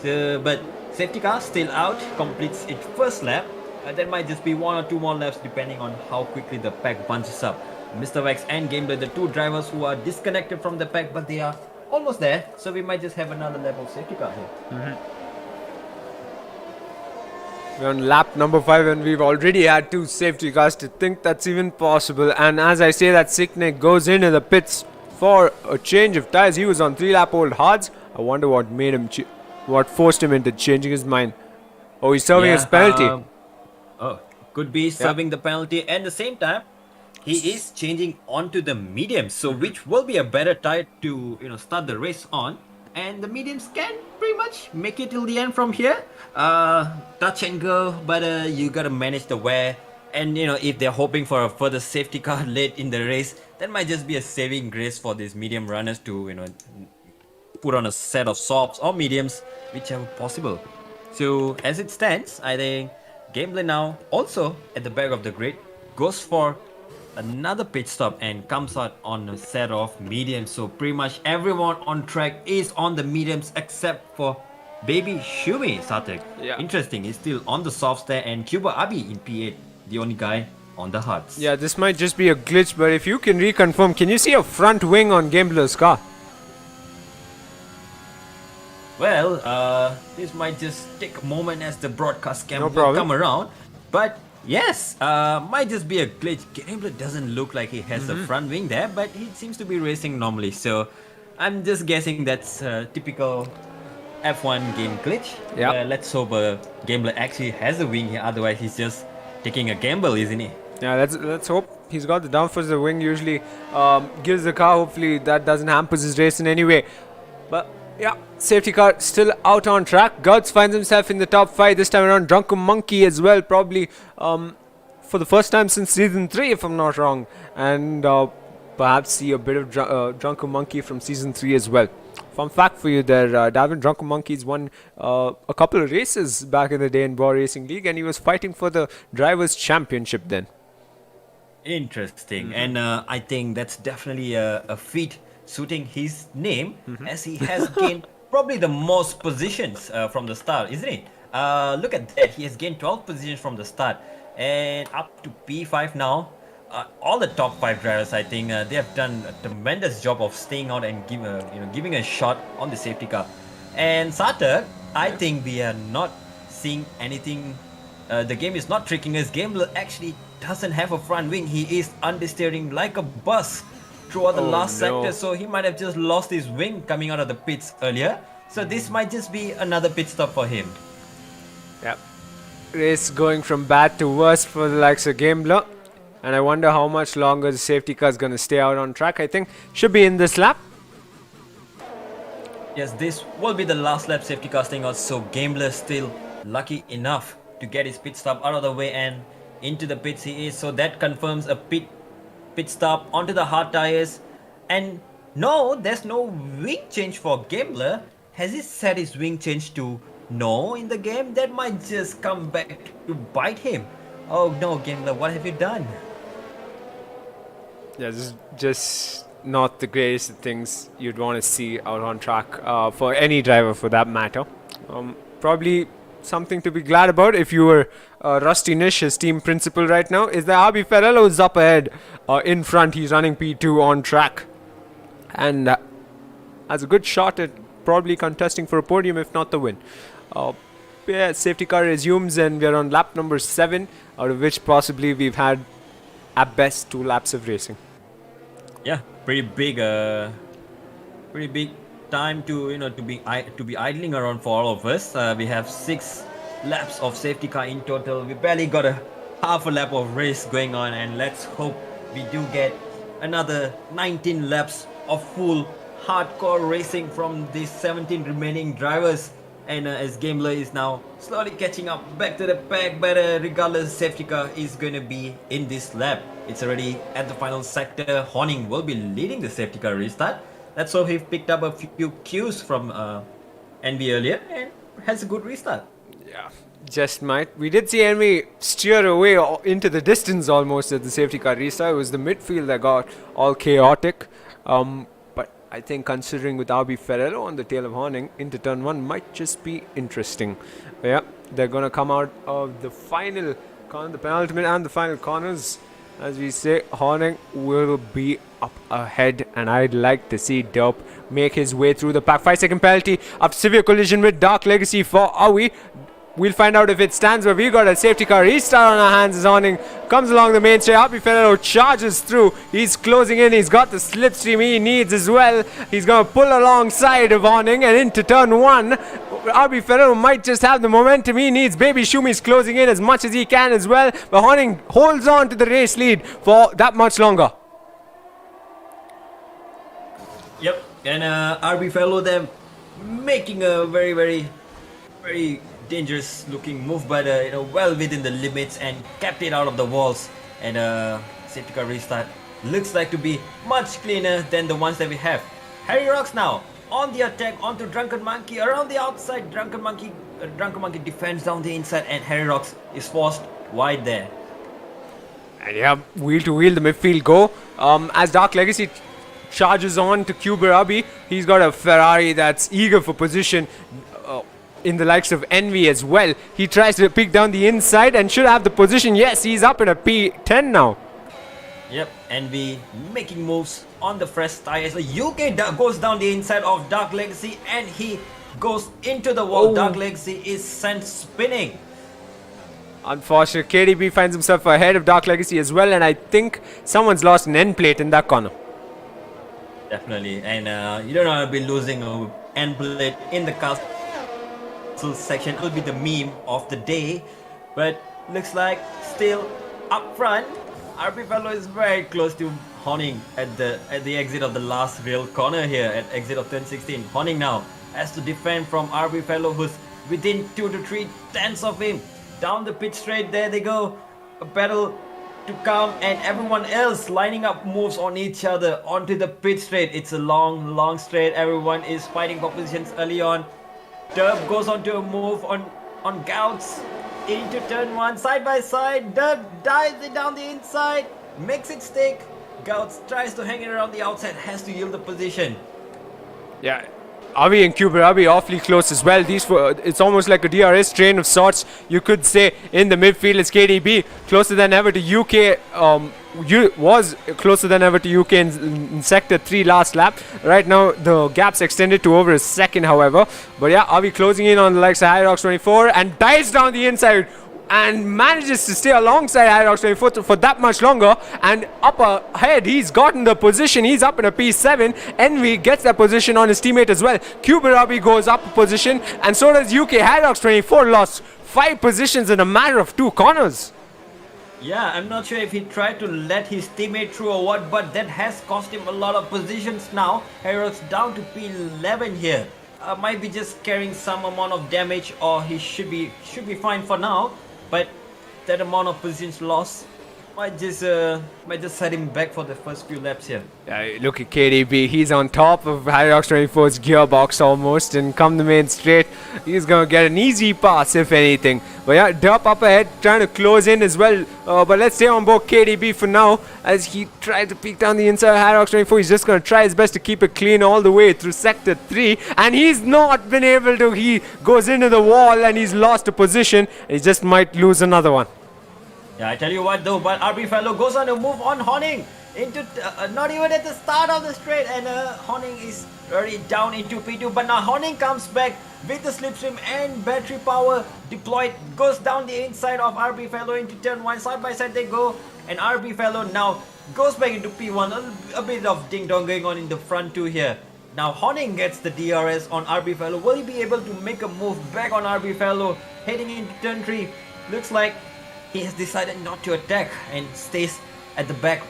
So, but safety car still out, completes its first lap. There might just be 1 or 2 more laps depending on how quickly the pack bunches up. Mr. Vex and Gambler, the 2 drivers who are disconnected from the pack, but they are almost there. So we might just have another lap of safety car here. We're on lap number 5, and we've already had 2 safety cars. To think that's even possible. And as I say, that Sicknick goes into the pits for a change of tires. He was on 3-lap-old hards. I wonder what made him, what forced him into changing his mind. Oh, he's serving his penalty. Could be serving the penalty. And at the same time, he is changing onto the mediums, so which will be a better tire to start the race on. And the mediums can pretty much make it till the end from here. Touch and go, but you gotta manage the wear And if they're hoping for a further safety car late in the race, that might just be a saving grace for these medium runners to put on a set of softs or mediums, whichever possible. So as it stands, I think Gameplay now also at the back of the grid goes for another pit stop and comes out on a set of mediums. So pretty much everyone on track is on the mediums except for Baby Shumi Satek. Yeah. Interesting, he's still on the softs there, and Cuba Abi in P8, the only guy on the hards. Yeah, this might just be a glitch, but if you can reconfirm, can you see a front wing on Gambler's car? Well, this might just take a moment as the broadcast cam No will problem. come around. But yes, might just be a glitch. Gambler doesn't look like he has a front wing there, but he seems to be racing normally. So I'm just guessing that's a typical F1 game glitch. Yeah. Let's hope Gambler actually has a wing here. Otherwise, he's just taking a gamble, isn't he? Yeah, let's hope he's got the downforce. The wing usually gives the car. Hopefully that doesn't hamper his race in any way. But yeah, safety car still out on track. Guts finds himself in the top 5 this time around. Drunken Monkey as well, probably for the first time since season 3, if I'm not wrong. And perhaps see a bit of Drunken Monkey from season 3 as well. Fun fact for you there, Davin, Drunken Monkey's won a couple of races back in the day in Bwoah Racing League, and he was fighting for the Drivers' Championship then. Interesting. And I think that's definitely a feat suiting his name, as he has gained probably the most positions from the start, isn't it? Look at that, he has gained 12 positions from the start and up to P5 now. All the top 5 drivers, I think they have done a tremendous job of staying out and giving a shot on the safety car. And Satak, I think we are not seeing anything. The game is not tricking us. Gambler actually doesn't have a front wing. He is understeering like a bus throughout the last sector, so he might have just lost his wing coming out of the pits earlier. So this might just be another pit stop for him. Yep. Race going from bad to worse for the likes of Gambler. And I wonder how much longer the safety car is going to stay out on track. I think should be in this lap. Yes, this will be the last lap safety car staying out, so Gambler still lucky enough to get his pit stop out of the way and into the pits he is. So that confirms a pit stop onto the hard tires. And no, there's no wing change for Gambler. Has he set his wing change to no in the game? That might just come back to bite him. Oh no, Gambler, what have you done? Yeah, this is just not the greatest of things you'd want to see out on track for any driver for that matter. Probably something to be glad about if you were Rusty Nish, his team principal right now, is that Abi Ferrello is up ahead in front. He's running P2 on track and has a good shot at probably contesting for a podium, if not the win. Yeah, safety car resumes and we're on lap number 7, out of which possibly we've had at best 2 laps of racing. Yeah, pretty big time to to be idling around for all of us. We have 6 laps of safety car in total. We barely got a half a lap of race going on, and let's hope we do get another 19 laps of full hardcore racing from these 17 remaining drivers. And as Gambler is now slowly catching up back to the pack, but regardless, safety car is going to be in this lap. It's already at the final sector. Horning will be leading the safety car restart. Let's hope he picked up a few cues from Envy earlier and has a good restart. Yeah, just might. We did see Envy steer away into the distance almost at the safety car restart. It was the midfield that got all chaotic. But I think considering with RB Ferrero on the tail of Horning into turn 1 might just be interesting. But yeah, they're going to come out of the final corner, the penultimate and the final corners. As we say, Horning will be up ahead, and I'd like to see Dope make his way through the pack. 5-second penalty of severe collision with Dark Legacy for Awi. We'll find out if it stands, but we got a safety car restart on our hands as Horning comes along the main straight. RB Ferrero charges through. He's closing in. He's got the slipstream he needs as well. He's going to pull alongside of Horning and into turn 1. RB Ferrero might just have the momentum he needs. Baby Shumi's closing in as much as he can as well. But Horning holds on to the race lead for that much longer. Yep, and RB Ferrero them making a very dangerous looking move, but well within the limits and kept it out of the walls. And safety car restart looks like to be much cleaner than the ones that we have. Harry Rocks now on the attack onto Drunken Monkey around the outside. Drunken Monkey defends down the inside, and Harry Rocks is forced wide there. And yeah, wheel to wheel the midfield go. As Dark Legacy charges on to Kuberabi, he's got a Ferrari that's eager for position in the likes of Envy as well. He tries to pick down the inside and should have the position. Yes, he's up in a P10 now. Yep, Envy making moves on the fresh tires. The UK goes down the inside of Dark Legacy and he goes into the wall. Oh. Dark Legacy is sent spinning. Unfortunate, KDB finds himself ahead of Dark Legacy as well, and I think someone's lost an end plate in that corner. Definitely, and you don't want to be losing an end plate in the castle section. It will be the meme of the day, but looks like still up front. RB Fellow is very close to Honing at the exit of the last real corner here at exit of turn 16. Honing now has to defend from RB Fellow, who's within 2 to 3 tenths of him. Down the pit straight, there they go. A battle to come, and everyone else lining up moves on each other onto the pit straight. It's a long straight. Everyone is fighting for positions early on. Derb goes on to a move on Gouts into turn 1, side by side. Derb dives it down the inside, makes it stick. Gouts tries to hang it around the outside, has to yield the position. Yeah, Avi and Kuberabi awfully close as well. It's almost like a DRS train of sorts, you could say. In the midfield, it's KDB closer than ever to UK. Was closer than ever to UK in sector 3 last lap. Right now the gap's extended to over a second, however. But yeah, Avi closing in on the likes of Hyrox 24 and dives down the inside and manages to stay alongside Hyrox 24 for that much longer. And up ahead, he's gotten the position. He's up in a P7. Envy gets that position on his teammate as well. Kuberabi goes up a position, and so does UK. Hyrox 24 lost 5 positions in a matter of 2 corners. Yeah, I'm not sure if he tried to let his teammate through or what, but that has cost him a lot of positions now. Hyrox down to P11 here. Might be just carrying some amount of damage, or he should be fine for now. But that amount of positions lost might just set him back for the first few laps here. Yeah, look at KDB. He's on top of Hyrox 24's gearbox almost, and come the main straight, he's gonna get an easy pass if anything. But yeah, Derp up ahead trying to close in as well. But let's stay on board KDB for now as he tries to peek down the inside of Hyrox 24. He's just gonna try his best to keep it clean all the way through sector 3, and he's not been able to. He goes into the wall and he's lost a position. He just might lose another one. Yeah, I tell you what though, but RB Fellow goes on to move on Honing into not even at the start of the straight, and Honing is already down into P2, but now Honing comes back with the slipstream and battery power deployed, goes down the inside of RB Fellow into turn 1, side by side they go, and RB Fellow now goes back into P1, a bit of ding dong going on in the front two here. Now Honing gets the DRS on RB Fellow. Will he be able to make a move back on RB Fellow heading into turn 3? Looks like he has decided not to attack and stays at the back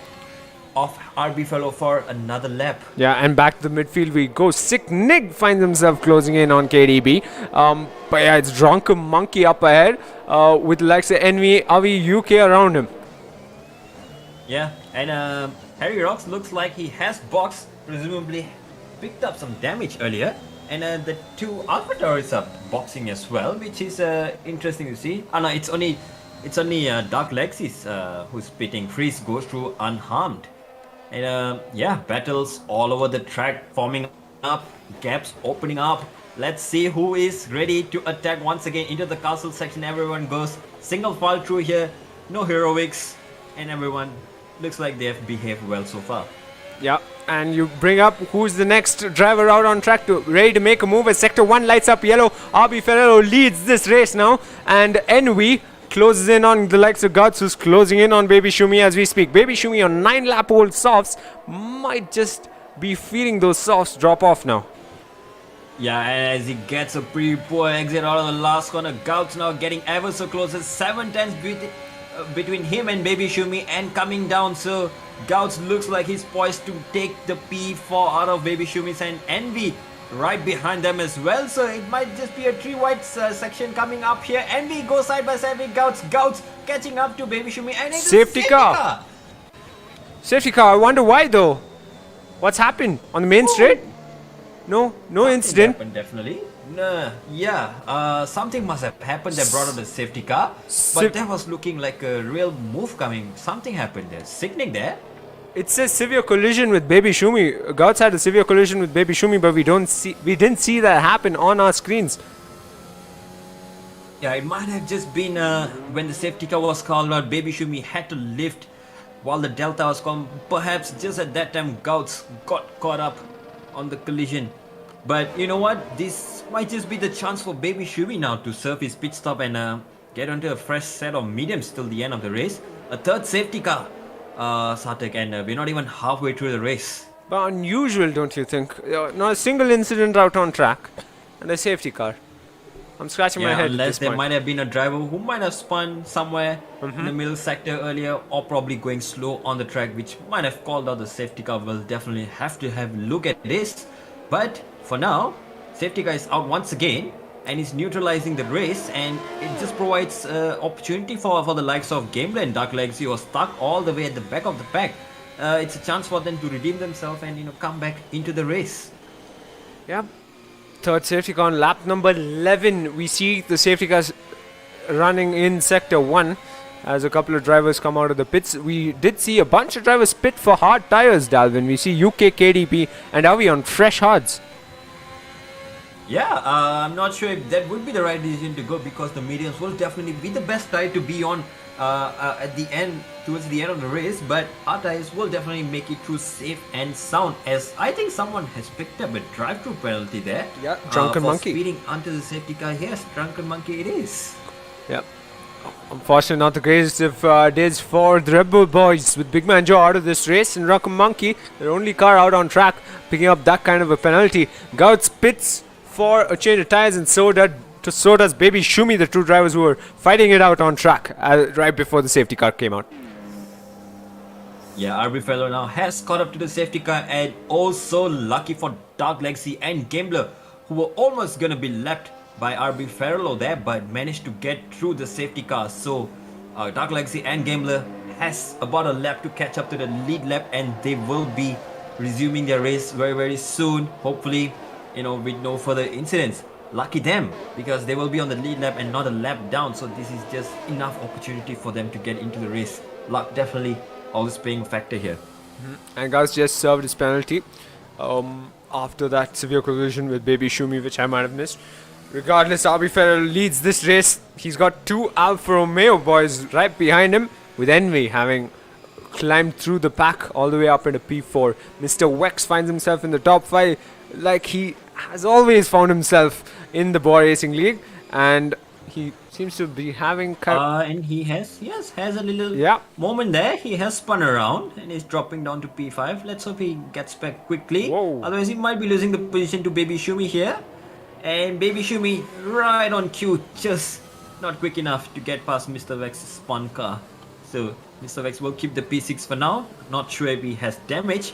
of RB Fellow for another lap. Yeah, and back to the midfield we go. Sick Nick finds himself closing in on KDB. But yeah, it's Drunken Monkey up ahead with the likes of Envy, Avi, UK around him. Yeah, and Harry Rocks looks like he has boxed, presumably picked up some damage earlier. And the two Alpha Taurus are boxing as well, which is interesting to see. No, it's only Dark Lexis who's pitting. Freeze goes through unharmed. And yeah, battles all over the track forming up, gaps opening up. Let's see who is ready to attack once again into the castle section. Everyone goes single file through here, no heroics, and everyone looks like they have behaved well so far. Yeah, and you bring up who's the next driver out on track ready to make a move as Sector 1 lights up yellow. RB Ferrero leads this race now, and Envy closes in on the likes of Guts, who's closing in on Baby Shumi as we speak. Baby Shumi on 9-lap-old softs might just be feeling those softs drop off now. Yeah, and as he gets a pretty poor exit out of the last corner, Gouts now getting ever so close. 7 tenths between him and Baby Shumi and coming down, so Gouts looks like he's poised to take the P4 out of Baby Shumi's hand. Envy right behind them as well. So it might just be a 3-wide section coming up here. And we go side by side with Gouts. Gouts catching up to Baby Shumi. And it's Safety car. Safety car. I wonder why though. What's happened on the main straight? No incident. Happened, definitely. No, yeah, something must have happened that brought up the safety car. But that was looking like a real move coming. Something happened there. Sickening there. It says severe collision with Baby Shumi. Gouts had a severe collision with Baby Shumi, but we didn't see that happen on our screens. Yeah, it might have just been when the safety car was called out, Baby Shumi had to lift while the Delta was called. Perhaps just at that time, Gouts got caught up on the collision. But you know what? This might just be the chance for Baby Shumi now to serve his pit stop and get onto a fresh set of mediums till the end of the race. A third safety car. Sarthak, and we're not even halfway through the race. But unusual, don't you think? Not a single incident out on track, and a safety car. I'm scratching my head. Unless there might have been a driver who might have spun somewhere in the middle sector earlier, or probably going slow on the track, which might have called out the safety car. We'll definitely have to have a look at this. But for now, safety car is out once again. And is neutralizing the race, and it just provides opportunity for the likes of Gameplay and Dark Legacy, who are stuck all the way at the back of the pack. It's a chance for them to redeem themselves and come back into the race. Yeah. Third safety car on lap number 11. We see the safety cars running in sector 1 as a couple of drivers come out of the pits. We did see a bunch of drivers pit for hard tires, Dalvin. We see UK, KDP, and Avi on fresh hards. Yeah, I'm not sure if that would be the right decision to go, because the mediums will definitely be the best tire to be on at the end, towards the end of the race. But our tires will definitely make it through safe and sound, as I think someone has picked up a drive-through penalty there. Yeah, Drunken for Monkey. Speeding onto the safety car. Yes, Drunken Monkey it is. Yep. Unfortunately, not the greatest of days for the Red Bull boys, with Big Man Joe out of this race and Drunken Monkey, their only car out on track, picking up that kind of a penalty. Gouts pits for a change of tires, and so does Baby Shumi, the two drivers who were fighting it out on track right before the safety car came out. Yeah, RB Fellow now has caught up to the safety car, and also lucky for Dark Legacy and Gambler, who were almost gonna be lapped by RB Ferrello there, but managed to get through the safety car. So Dark Legacy and Gambler has about a lap to catch up to the lead lap, and they will be resuming their race very, very soon, hopefully, with no further incidents. Lucky them, because they will be on the lead lap and not a lap down, so this is just enough opportunity for them to get into the race. Luck definitely always playing a factor here. And Gouts just served his penalty after that severe collision with Baby Shumi, which I might have missed. Regardless, RB Ferrell leads this race. He's got two Alfa Romeo boys right behind him, with Envy having climbed through the pack all the way up into P4. Mr. Wex finds himself in the top 5, like he has always found himself in the Bwoah Racing League, and he seems to be having and he has a little moment there. He has spun around and is dropping down to P5. Let's hope he gets back quickly. Whoa. Otherwise he might be losing the position to Baby Shumi here. And Baby Shumi right on cue, just not quick enough to get past Mr. Vex's spun car. So Mr. Vex will keep the P6 for now. Not sure if he has damage,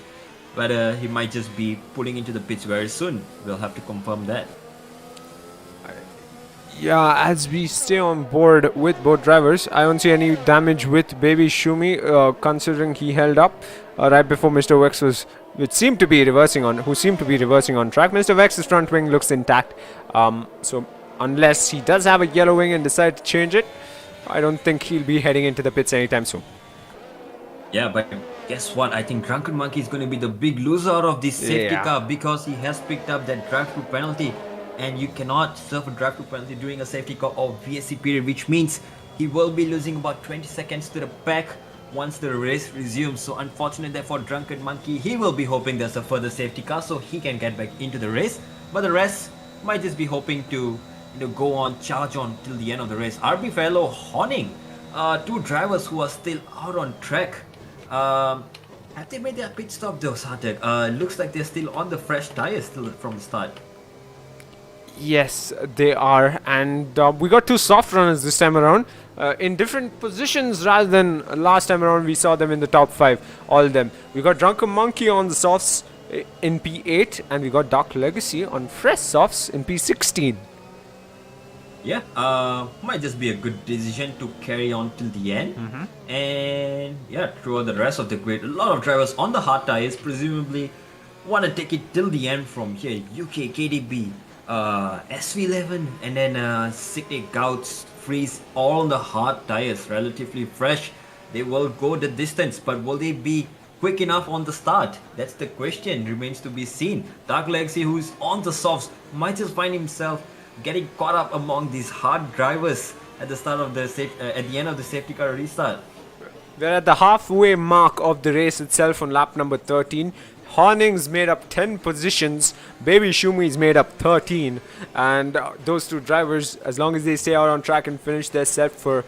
but he might just be pulling into the pits very soon. We'll have to confirm that. Yeah, as we stay on board with both drivers, I don't see any damage with Baby Shumi, considering he held up right before Mr. Vex who seemed to be reversing on track. Mr. Vex's front wing looks intact, so unless he does have a yellow wing and decide to change it, I don't think he'll be heading into the pits anytime soon. Yeah, but guess what? I think Drunken Monkey is going to be the big loser out of this safety car, because he has picked up that drive-through penalty, and you cannot serve a drive-through penalty during a safety car or VSC period, which means he will be losing about 20 seconds to the pack once the race resumes. So unfortunately for Drunken Monkey, he will be hoping there's a further safety car so he can get back into the race, but the rest might just be hoping to go on, charge on till the end of the race. RB Fellow horning two drivers who are still out on track. Have they made their pit stop though, Sarthak? Looks like they're still on the fresh tires still from the start. Yes, they are, and we got two soft runners this time around, in different positions rather than last time around. We saw them in the top 5, all of them. We got Drunken Monkey on the softs in P8, and we got Dark Legacy on fresh softs in P16. Yeah, might just be a good decision to carry on till the end. And yeah, throughout the rest of the grid, a lot of drivers on the hard tires presumably want to take it till the end from here. UK, KDB, SV11, and then Sydney Gouts, Freeze, all on the hard tires, relatively fresh. They will go the distance, but will they be quick enough on the start? That's the question, remains to be seen. Dark Legacy, who's on the softs, might just find himself getting caught up among these hard drivers at the start of the at the end of the safety car restart. We're at the halfway mark of the race itself on lap number 13. Horning's made up 10 positions, Baby Shumi's made up 13, and those two drivers, as long as they stay out on track and finish, they're set for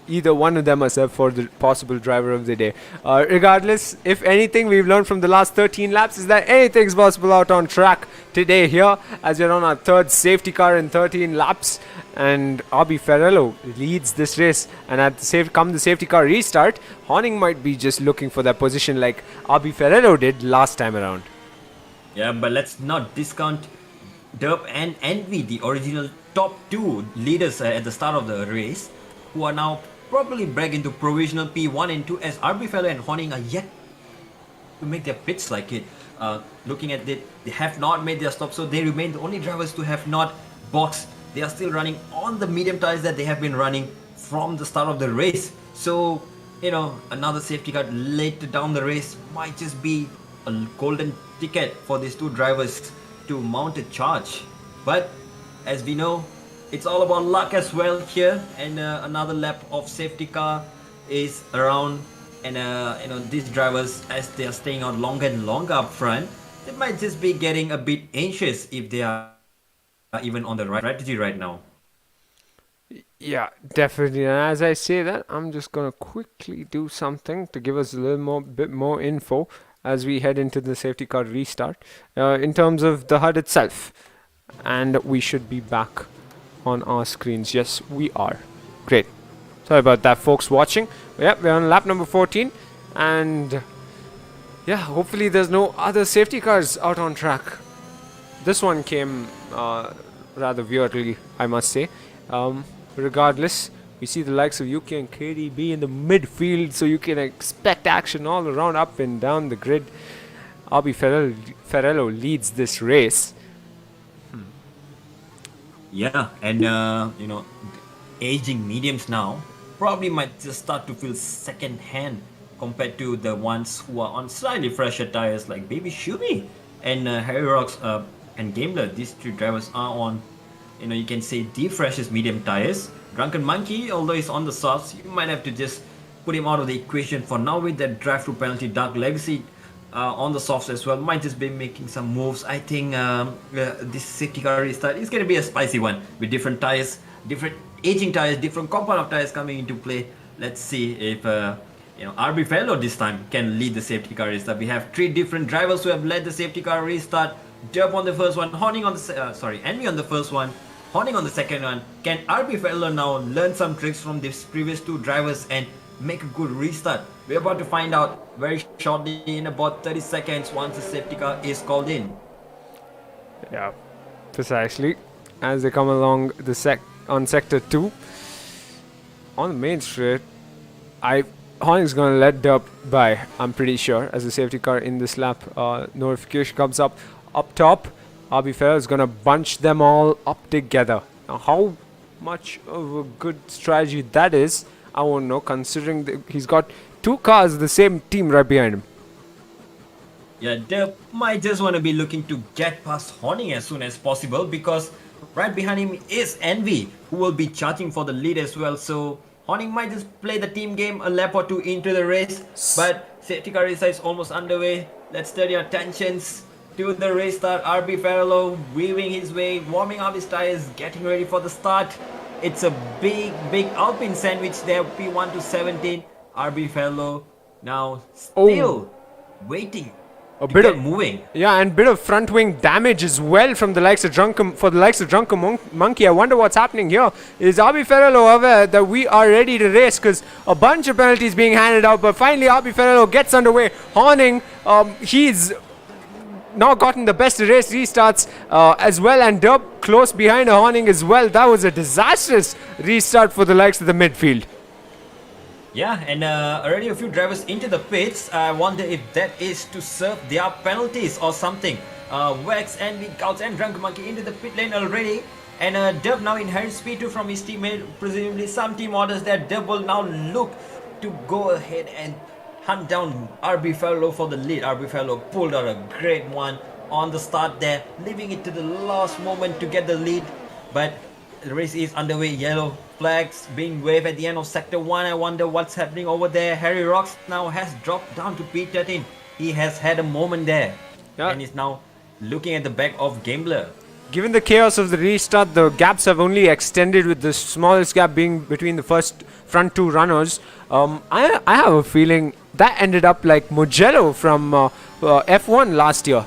either one of them are set for the possible driver of the day. Regardless, if anything we've learned from the last 13 laps is that anything's possible out on track today here, as we're on our third safety car in 13 laps, and Abhi Ferrello leads this race, and at the safety car restart, Horning might be just looking for that position like Abhi Ferrello did last time around. Yeah, but let's not discount Derp and Envy, the original top two leaders at the start of the race, who are now probably back into provisional P1 and 2, as RB Fellow and Horning are yet to make their pits like it. Looking at it, they have not made their stop, so they remain the only drivers to have not boxed. They are still running on the medium tires that they have been running from the start of the race. So, you know, another safety car later down the race might just be a golden ticket for these two drivers to mount a charge. But as we know, it's all about luck as well here, and another lap of safety car is around, and you know, these drivers, as they are staying out longer and longer up front, they might just be getting a bit anxious if they are even on the right strategy right now. Yeah, definitely. And as I say that, I'm just gonna quickly do something to give us a bit more info as we head into the safety car restart in terms of the HUD itself. And we should be back on our screens. Yes, we are. Great. Sorry about that, folks watching. Yeah, we're on lap number 14, and yeah, hopefully there's no other safety cars out on track. This one came rather weirdly, I must say. Regardless, we see the likes of UK and KDB in the midfield, so you can expect action all around, up and down the grid. Abhi Ferrello leads this race. Yeah, and you know, aging mediums now probably might just start to feel second hand compared to the ones who are on slightly fresher tires like Baby Shumi and Harry Rocks and Gamler. These two drivers are on, you know, you can say the freshest medium tires. Drunken Monkey, although he's on the softs, you might have to just put him out of the equation for now with that drive-through penalty. Dark Legacy on the softs as well, might just be making some moves. I think this safety car restart is going to be a spicy one with different tires, different aging tires, different compound of tires coming into play. Let's see if you know, RB Fellow this time can lead the safety car restart. We have three different drivers who have led the safety car restart. Derp on the first one, Horning on the Envy on the first one, Horning on the second one. Can RB Fellow now learn some tricks from these previous two drivers and make a good restart? We're about to find out very shortly, in about 30 seconds, once the safety car is called in. Yeah, precisely. As they come along the on sector 2 on the main straight, Horning's gonna let Derp by, I'm pretty sure, as the safety car in this lap. Notification comes up top. RB Ferrer is gonna bunch them all up together. Now, how much of a good strategy that is, I won't know, considering he's got two cars of the same team right behind him. Yeah, Derp might just want to be looking to get past Horning as soon as possible, because right behind him is Envy, who will be charging for the lead as well. So Horning might just play the team game a lap or two into the race, but safety car race is almost underway. Let's turn your attentions to the race start. RB Ferrello weaving his way, warming up his tires, getting ready for the start. It's a big Alpine sandwich there, P1 to 17. RB Ferrello now still waiting. A bit of moving. Yeah, and bit of front wing damage as well from the likes of Drunken Monkey. I wonder what's happening here. Is RB Ferrello aware that we are ready to race? Because a bunch of penalties being handed out, but finally RB Ferrello gets underway. Horning, he's now gotten the best of race restarts as well, and Derp close behind Horning as well. That was a disastrous restart for the likes of the midfield. Yeah, and already a few drivers into the pits. I wonder if that is to serve their penalties or something. Wax and Gouts and Drunk Monkey into the pit lane already. And Dub now inherits P2 from his teammate. Presumably some team orders that Dub will now look to go ahead and hunt down RB Fellow for the lead. RB Fellow pulled out a great one on the start there, leaving it to the last moment to get the lead. But the race is underway. Yellow flags being waved at the end of Sector 1. I wonder what's happening over there. Harry Rocks now has dropped down to P13. He has had a moment there. Yeah. And is now looking at the back of Gambler. Given the chaos of the restart, the gaps have only extended, with the smallest gap being between the front two runners. I have a feeling that ended up like Mugello from F1 last year.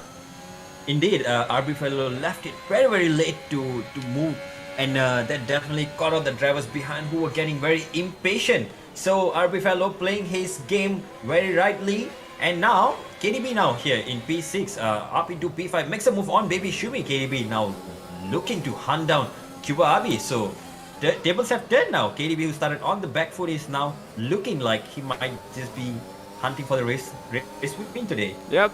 Indeed, RB Fellow left it very late to move, and that definitely caught out the drivers behind who were getting very impatient. So RB Fellow playing his game very rightly, and now KDB now here in P6 up into P5 makes a move on Baby Shumi. KDB now looking to hunt down Cuba Abi. So the tables have turned now. KDB, who started on the back foot, is now looking like he might just be hunting for the race win today. Yep.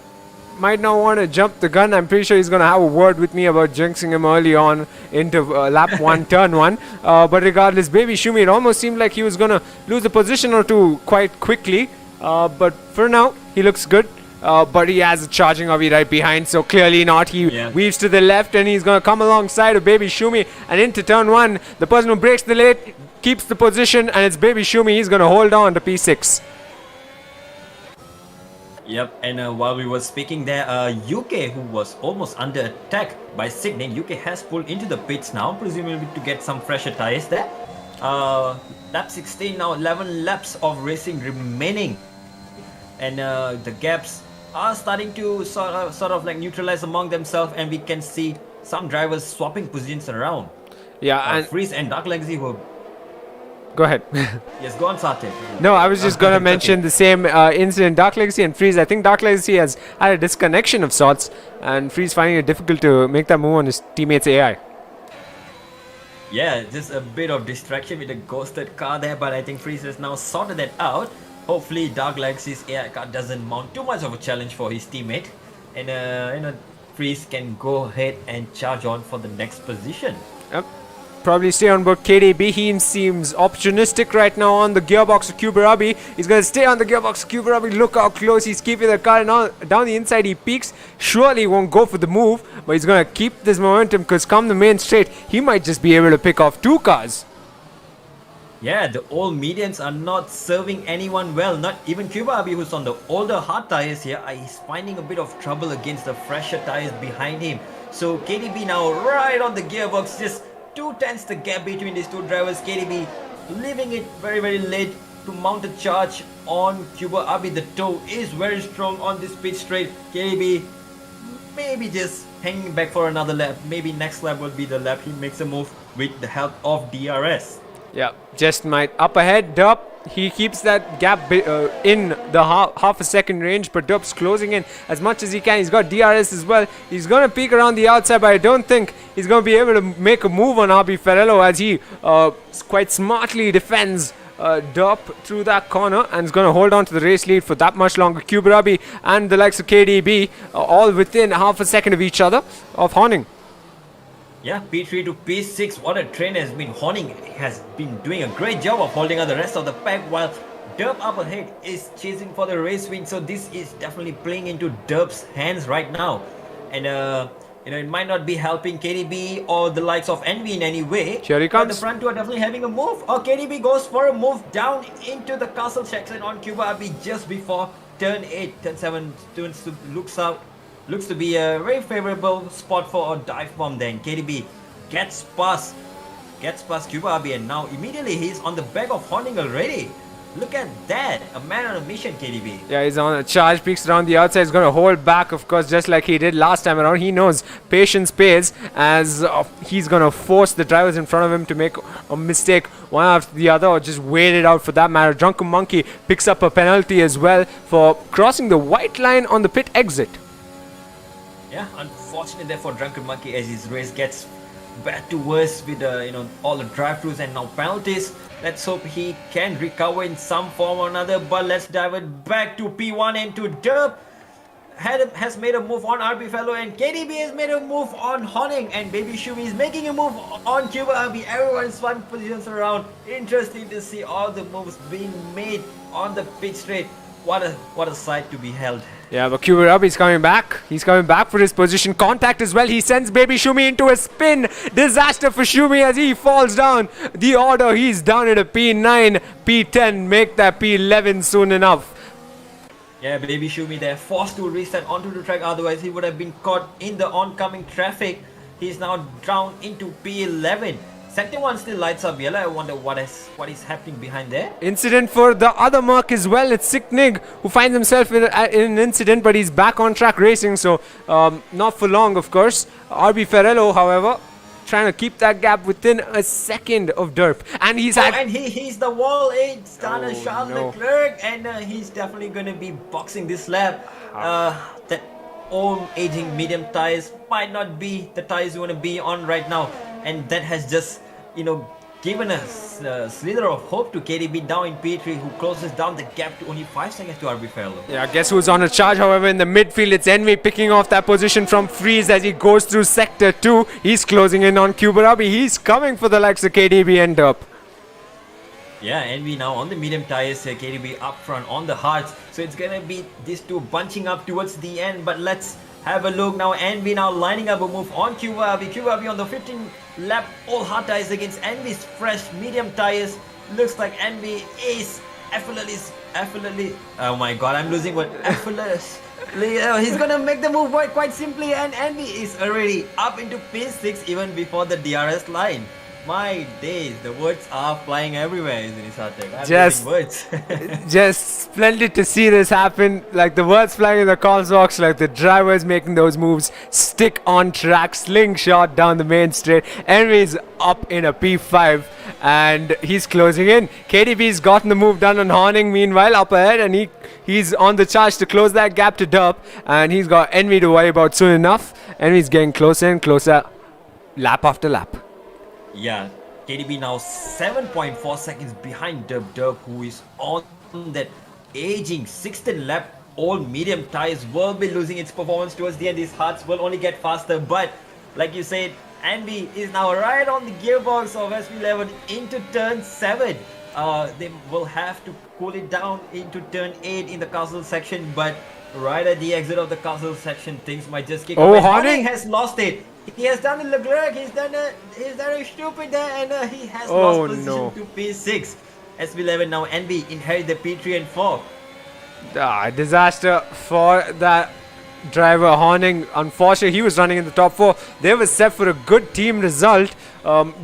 Might not want to jump the gun. I'm pretty sure he's going to have a word with me about jinxing him early on into lap 1, turn 1. But regardless, Baby Shumi, it almost seemed like he was going to lose a position or two quite quickly. But for now, he looks good. But he has a charging Avi right behind, so clearly not. He weaves to the left, and he's going to come alongside of Baby Shumi and into turn 1. The person who breaks the lane keeps the position, and it's Baby Shumi. He's going to hold on to P6. Yep, and while we were speaking there, UK, who was almost under attack by Sydney, UK has pulled into the pits now, presumably to get some fresher tires there. Lap 16 now, 11 laps of racing remaining, and the gaps are starting to sort of like neutralize among themselves, and we can see some drivers swapping positions around. Yeah, and Freeze and Dark Legacy were... Go ahead. Yes, go on, Satya. No, I was just going to mention the same incident. Dark Legacy and Freeze. I think Dark Legacy has had a disconnection of sorts, and Freeze finding it difficult to make that move on his teammate's AI. Yeah, just a bit of distraction with the ghosted car there, but I think Freeze has now sorted that out. Hopefully, Dark Legacy's AI car doesn't mount too much of a challenge for his teammate, and Freeze can go ahead and charge on for the next position. Yep. Probably stay on board KDB. He seems opportunistic right now on the gearbox of Kuberabi. He's going to stay on the gearbox of Kuberabi. Look how close he's keeping the car. Now down the inside he peaks. Surely he won't go for the move, but he's going to keep this momentum, because come the main straight, he might just be able to pick off 2 cars. Yeah, the old medians are not serving anyone well. Not even Kuberabi, who's on the older hard tires here, is finding a bit of trouble against the fresher tires behind him. So KDB now right on the gearbox, just 2/10 the gap between these two drivers. KDB leaving it very late to mount a charge on Cuba Abi. The toe is very strong on this pit straight. KDB maybe just hanging back for another lap. Maybe next lap will be the lap he makes a move with the help of DRS. Yeah, just might up ahead. Derp, he keeps that gap in the half a second range, but Derp's closing in as much as he can. He's got DRS as well. He's going to peek around the outside, but I don't think he's going to be able to make a move on RB Ferrello, as he quite smartly defends Derp through that corner, and is going to hold on to the race lead for that much longer. Kuberabi and the likes of KDB all within half a second of each other, of Horning. Yeah, P3 to P6, what a train has been. Horning has been doing a great job of holding on the rest of the pack, while Derp up ahead is chasing for the race win. So this is definitely playing into Derp's hands right now. And it might not be helping KDB or the likes of Envy in any way. Here he comes. But the front two are definitely having a move. Oh, KDB goes for a move down into the castle section on Cuba Abi just before turn 8. Turn 7 looks to be a very favorable spot for a dive bomb. Then KDB gets past Cuba Abi, and now immediately he's on the back of Horning already. Look at that, a man on a mission, KDB. Yeah, he's on a charge, peeks around the outside. He's going to hold back, of course, just like he did last time around. He knows patience pays, as he's going to force the drivers in front of him to make a mistake one after the other, or just wait it out for that matter. Drunken Monkey picks up a penalty as well for crossing the white line on the pit exit. Yeah, unfortunate there for Drunken Monkey as his race gets bad to worse with all the drive-throughs and now penalties. Let's hope he can recover in some form or another. But let's dive it back to P1 and to Derp. Has made a move on RB Fellow and KDB has made a move on Honing and Baby Shumi is making a move on Cuba RB. Everyone's swiping positions around. Interesting to see all the moves being made on the pitch straight. What a sight to behold. Yeah, but Kuberabi is coming back. He's coming back for his position. Contact as well. He sends Baby Shumi into a spin. Disaster for Shumi as he falls down. The order, he's down at a P9, P10. Make that P11 soon enough. Yeah, Baby Shumi there, forced to reset onto the track, otherwise he would have been caught in the oncoming traffic. He's now down into P11. Second one still lights up yellow. I wonder what is happening behind there. Incident for the other Merc as well. It's Sicknig who finds himself in an incident, but he's back on track racing, so not for long, of course. RB Ferrello, however, trying to keep that gap within a second of Derp. And he's and he's the wall 8 stunner Charles no. Leclerc, and he's definitely going to be boxing this lap. That old aging medium tires might not be the tires you want to be on right now, and that has just given us a slither of hope to KDB down in P3, who closes down the gap to only 5 seconds to RB Ferrello. Yeah, guess who's on a charge, however, in the midfield. It's Envy picking off that position from Freeze as he goes through Sector 2. He's closing in on Kuberabi. He's coming for the likes of KDB and Derp. Yeah, Envy now on the medium tires here, KDB up front on the hards. So it's gonna be these two bunching up towards the end, but let's have a look now. Envy now lining up a move on Kuberabi. Kuberabi on the 15 lap all hard tires against Envy's fresh medium tires. Looks like Envy is effortlessly, oh my god, I'm losing word, effortless. He's gonna make the move quite simply, and Envy is already up into P6 even before the DRS line. My days, the words are flying everywhere, isn't it, Satek? I'm losing words. Just splendid to see this happen. Like the words flying in the comms box, like the drivers making those moves, stick on track, slingshot down the main straight. Envy's up in a P5 and he's closing in. KDB's gotten the move done on Horning meanwhile up ahead, and he's on the charge to close that gap to Derp, and he's got Envy to worry about soon enough. Envy's getting closer and closer lap after lap. Yeah, KDB now 7.4 seconds behind Derp, who is on that aging 16 lap old medium tires, will be losing its performance towards the end. These hards will only get faster, but like you said, Envy is now right on the gearbox of SV11 into turn 7. They will have to cool it down into turn 8 in the castle section, but right at the exit of the castle section, things might just kick off. Horning has lost it. He has done a Leclerc, he's done a stupid there, and he has lost position to P6. SV11 now Envy inherit the P3 and 4. Disaster for that driver Horning. Unfortunately, he was running in the top 4. They were set for a good team result.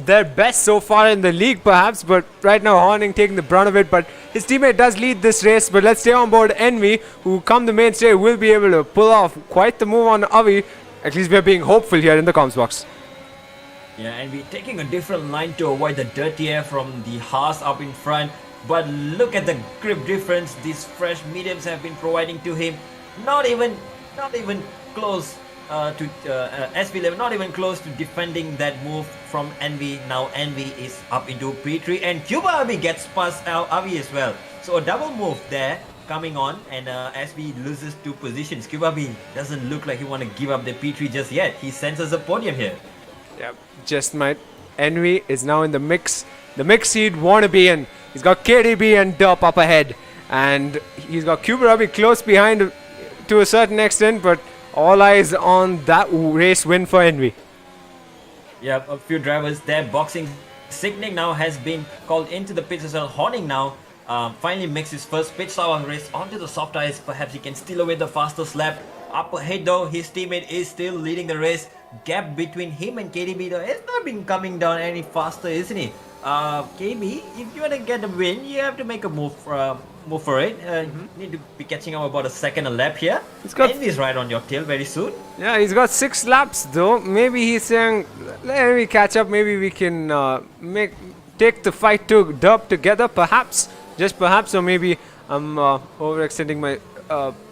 Their best so far in the league perhaps, but right now Horning taking the brunt of it. But his teammate does lead this race, but let's stay on board Envy, who come the main stage will be able to pull off quite the move on Avi. At least we are being hopeful here in the comms box. Yeah, and we're taking a different line to avoid the dirty air from the Haas up in front. But look at the grip difference these fresh mediums have been providing to him. Not even close to SV11, not even close to defending that move from Envy. Now Envy is up into P3, and Cuba Avi gets past Avi as well. So a double move there coming on, and as we loses 2 positions, Kubabi doesn't look like he want to give up the P3 just yet. He senses a podium here. Yep, just might. Envy is now in the mix he'd want to be in. He's got KDB and Derp up ahead, and he's got Kuberabi close behind to a certain extent, but all eyes on that race win for Envy. Yeah, a few drivers there boxing. Signing now has been called into the pits as well. Horning now finally makes his first pit stop race onto the soft tires. Perhaps he can steal away the fastest lap. Up ahead though, his teammate is still leading the race. Gap between him and KDB though has not been coming down any faster, isn't he? KB, if you want to get a win, you have to make a move for it. Need to be catching up about a second a lap here. Envy's right on your tail very soon. Yeah, he's got 6 laps though. Maybe he's saying, let me catch up. Maybe we can take the fight to Derp together, perhaps. Just perhaps, or maybe I'm overextending my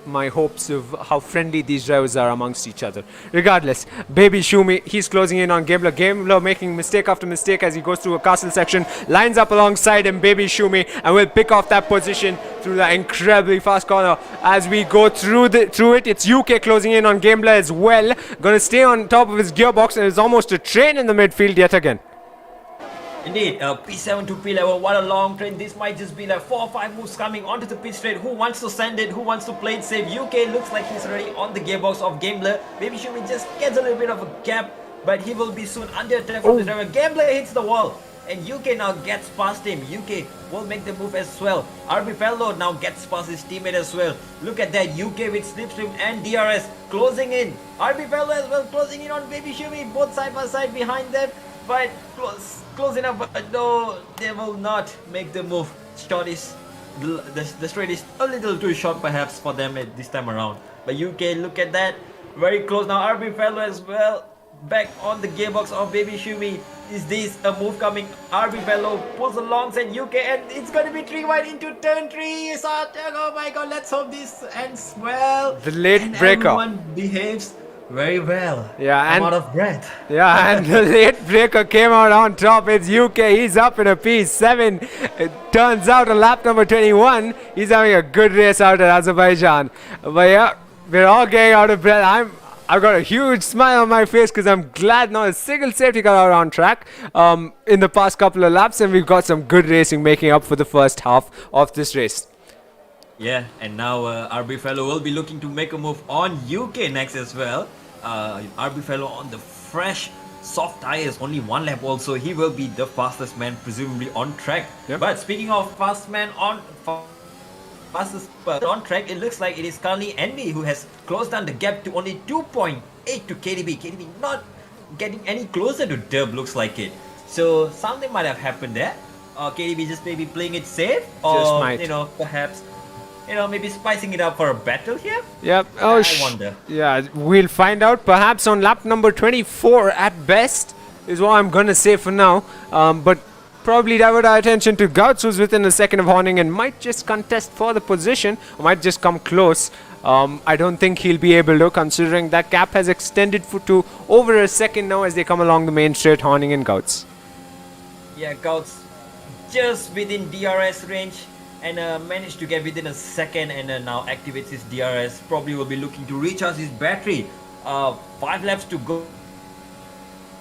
my hopes of how friendly these drivers are amongst each other. Regardless, Baby Shumi, he's closing in on Gambler. Gambler making mistake after mistake as he goes through a castle section, lines up alongside him, Baby Shumi, and will pick off that position through the incredibly fast corner. As we go through it, it's UK closing in on Gambler as well. Gonna stay on top of his gearbox, and it's almost a train in the midfield yet again. Indeed, P7 to P11, what a long train. This might just be like 4 or 5 moves coming onto the pit straight. Who wants to send it? Who wants to play it safe? UK looks like he's already on the gearbox of Gambler. Baby Shumi just gets a little bit of a gap, but he will be soon under attack from the driver. Gambler hits the wall, and UK now gets past him. UK will make the move as well. RB Fellow now gets past his teammate as well. Look at that, UK with Slipstream and DRS closing in. RB Fellow as well closing in on Baby Shumi, both side by side behind them. But close enough, but no, they will not make the move. Short is, the straight is a little too short perhaps for them at this time around. But UK, look at that, very close now. RB Fellow as well, back on the gearbox of Baby Shumi. Is this a move coming? RB Fellow pulls alongside UK, and it's going to be 3 wide into turn 3. Oh my god, let's hope this ends well. The late and breaker. Everyone behaves very well. Yeah, I'm and out of breath. yeah, and the late breaker came out on top. It's UK. He's up in a P7. It turns out on lap number 21, he's having a good race out at Azerbaijan. But yeah, we're all getting out of breath. I've got a huge smile on my face because I'm glad not a single safety car out on track in the past couple of laps, and we've got some good racing making up for the first half of this race. Yeah, and now RB Fellow will be looking to make a move on UK next as well. RB Fellow on the fresh soft tires, only 1 lap also. He will be the fastest man presumably on track. Yep. But speaking of fastest on track, it looks like it is currently Envy who has closed down the gap to only 2.8 to KDB. KDB not getting any closer to Dub, looks like it. So something might have happened there. KDB just maybe playing it safe, or might. Perhaps maybe spicing it up for a battle here. Yep. I wonder. Yeah, we'll find out perhaps on lap number 24 at best is what I'm gonna say for now. But probably divert our attention to Gouts, who's within a second of Horning and might just contest for the position, or might just come close. I don't think he'll be able to, considering that gap has extended to over a second now as they come along the main straight, Horning and Gouts. Yeah, Gouts just within DRS range, and managed to get within a second, and now activates his DRS. Probably will be looking to recharge his battery. 5 laps to go.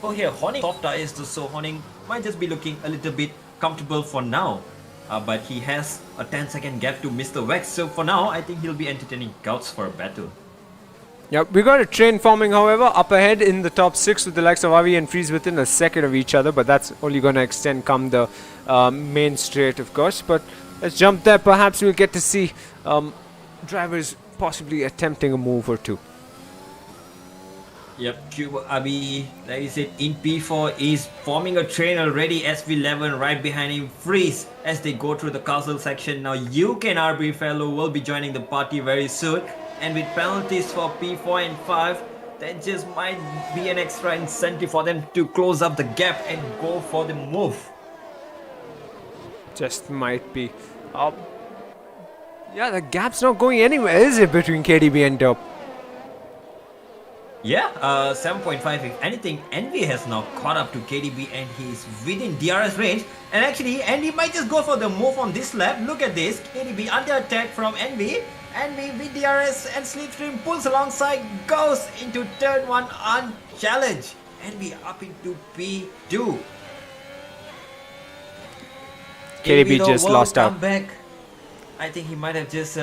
Oh, here Horning soft tires, so Horning might just be looking a little bit comfortable for now. But he has a 10-second gap to Mr. Wex, so for now I think he'll be entertaining Gouts for a battle. Yep, we got a train forming, however, up ahead in the top 6 with the likes of Avi and Freeze within a second of each other, but that's only going to extend come the main straight, of course. But let's jump there. Perhaps we'll get to see drivers possibly attempting a move or two. Yep, Cuba Abi, like you said, in P4 is forming a train already. SV11 right behind him. Freeze as they go through the castle section. Now UK and RB Fellow will be joining the party very soon. And with penalties for P4 and 5, that just might be an extra incentive for them to close up the gap and go for the move. Just might be. Yeah, the gap's not going anywhere, is it, between KDB and Dope? Yeah, 7.5. If anything, Envy has now caught up to KDB and he's within DRS range. And actually, Envy might just go for the move on this lap. Look at this. KDB under attack from Envy. Envy with DRS and Slipstream pulls alongside, goes into turn 1 unchallenged. Envy up into P2. KDB just lost out. Back. I think he might have just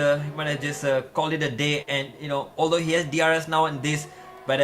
called it a day, and although he has DRS now and this, but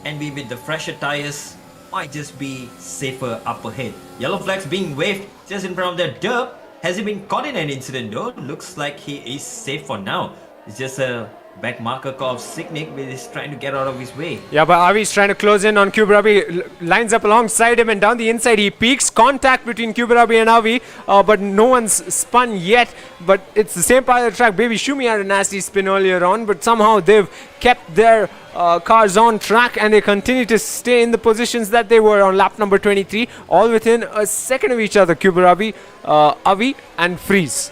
Envy with the fresher tires might just be safer up ahead. Yellow flags being waved just in front of their Dub. Has he been caught in an incident though? Looks like he is safe for now. It's just a back marker call of Signic, which is trying to get out of his way. Yeah, but Avi's trying to close in on Kuberabi, lines up alongside him, and down the inside he peaks. Contact between Kuberabi and Avi, but no one's spun yet. But it's the same part of the track. Baby Shumi had a nasty spin earlier on, but somehow they've kept their cars on track, and they continue to stay in the positions that they were on lap number 23, all within a second of each other. Kuberabi, Avi and Freeze.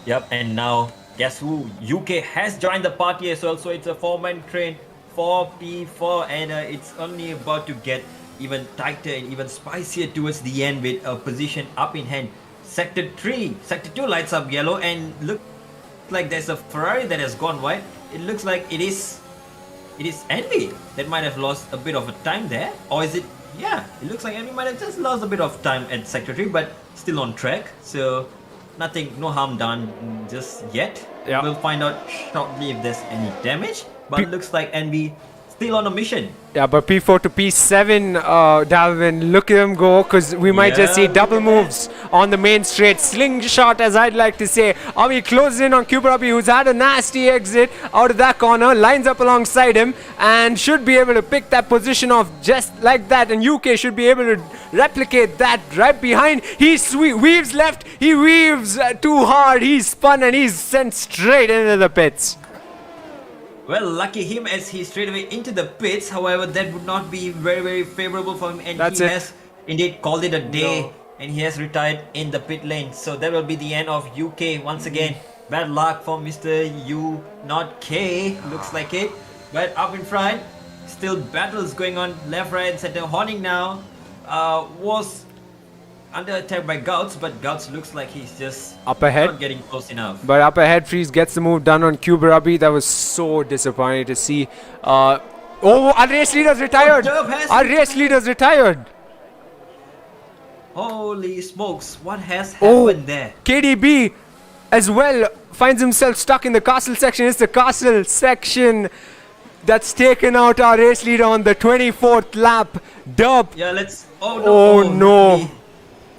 Yep, and now guess who? UK has joined the party as well. So it's a 4-man train for P4, and it's only about to get even tighter and even spicier towards the end with a position up in hand. Sector 2 lights up yellow, and look like there's a Ferrari that has gone white. It looks like it is Envy that might have lost a bit of a time there, or is it? Yeah, it looks like Envy might have just lost a bit of time at Sector 3, but still on track. So no harm done just yet. Yeah. We'll find out shortly if there's any damage, but it looks like Envy still on a mission. Yeah, but P4 to P7, Dalvin, look at him go, because we might just see double moves on the main straight. Slingshot, as I'd like to say. Avi closes in on Kuberabi, who's had a nasty exit out of that corner, lines up alongside him, and should be able to pick that position off just like that. And UK should be able to replicate that right behind. He weaves left, he weaves too hard, he's spun, and he's sent straight into the pits. Well, lucky him as he straight away into the pits. However, that would not be very, very favorable for him, and he has indeed called it a day, and he has retired in the pit lane. So that will be the end of UK once again. Bad luck for Mr. U, not K, looks like it. But up in front, still battles going on left, right, and center. Horning now was under attack by Gouts, but Gouts looks like he's just up ahead, not getting close enough. But up ahead, Freeze gets the move done on Kuberabi. That was so disappointing to see. Our race leader's retired. Our race leader's retired. Holy smokes, what has happened there? KDB as well finds himself stuck in the castle section. It's the castle section that's taken out our race leader on the 24th lap. Dub. Yeah, let's... Oh no.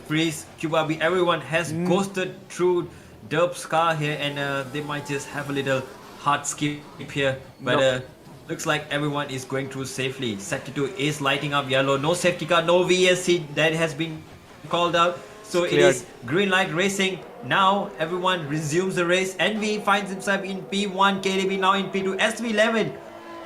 Freeze, Kubabi, everyone has ghosted through Derb's car here, and they might just have a little hard skip here. But looks like everyone is going through safely. Sector 2 is lighting up yellow. No safety car, no VSC that has been called out. So it is green light racing. Now everyone resumes the race. Envy finds himself in P1, KDB now in P2, SV11.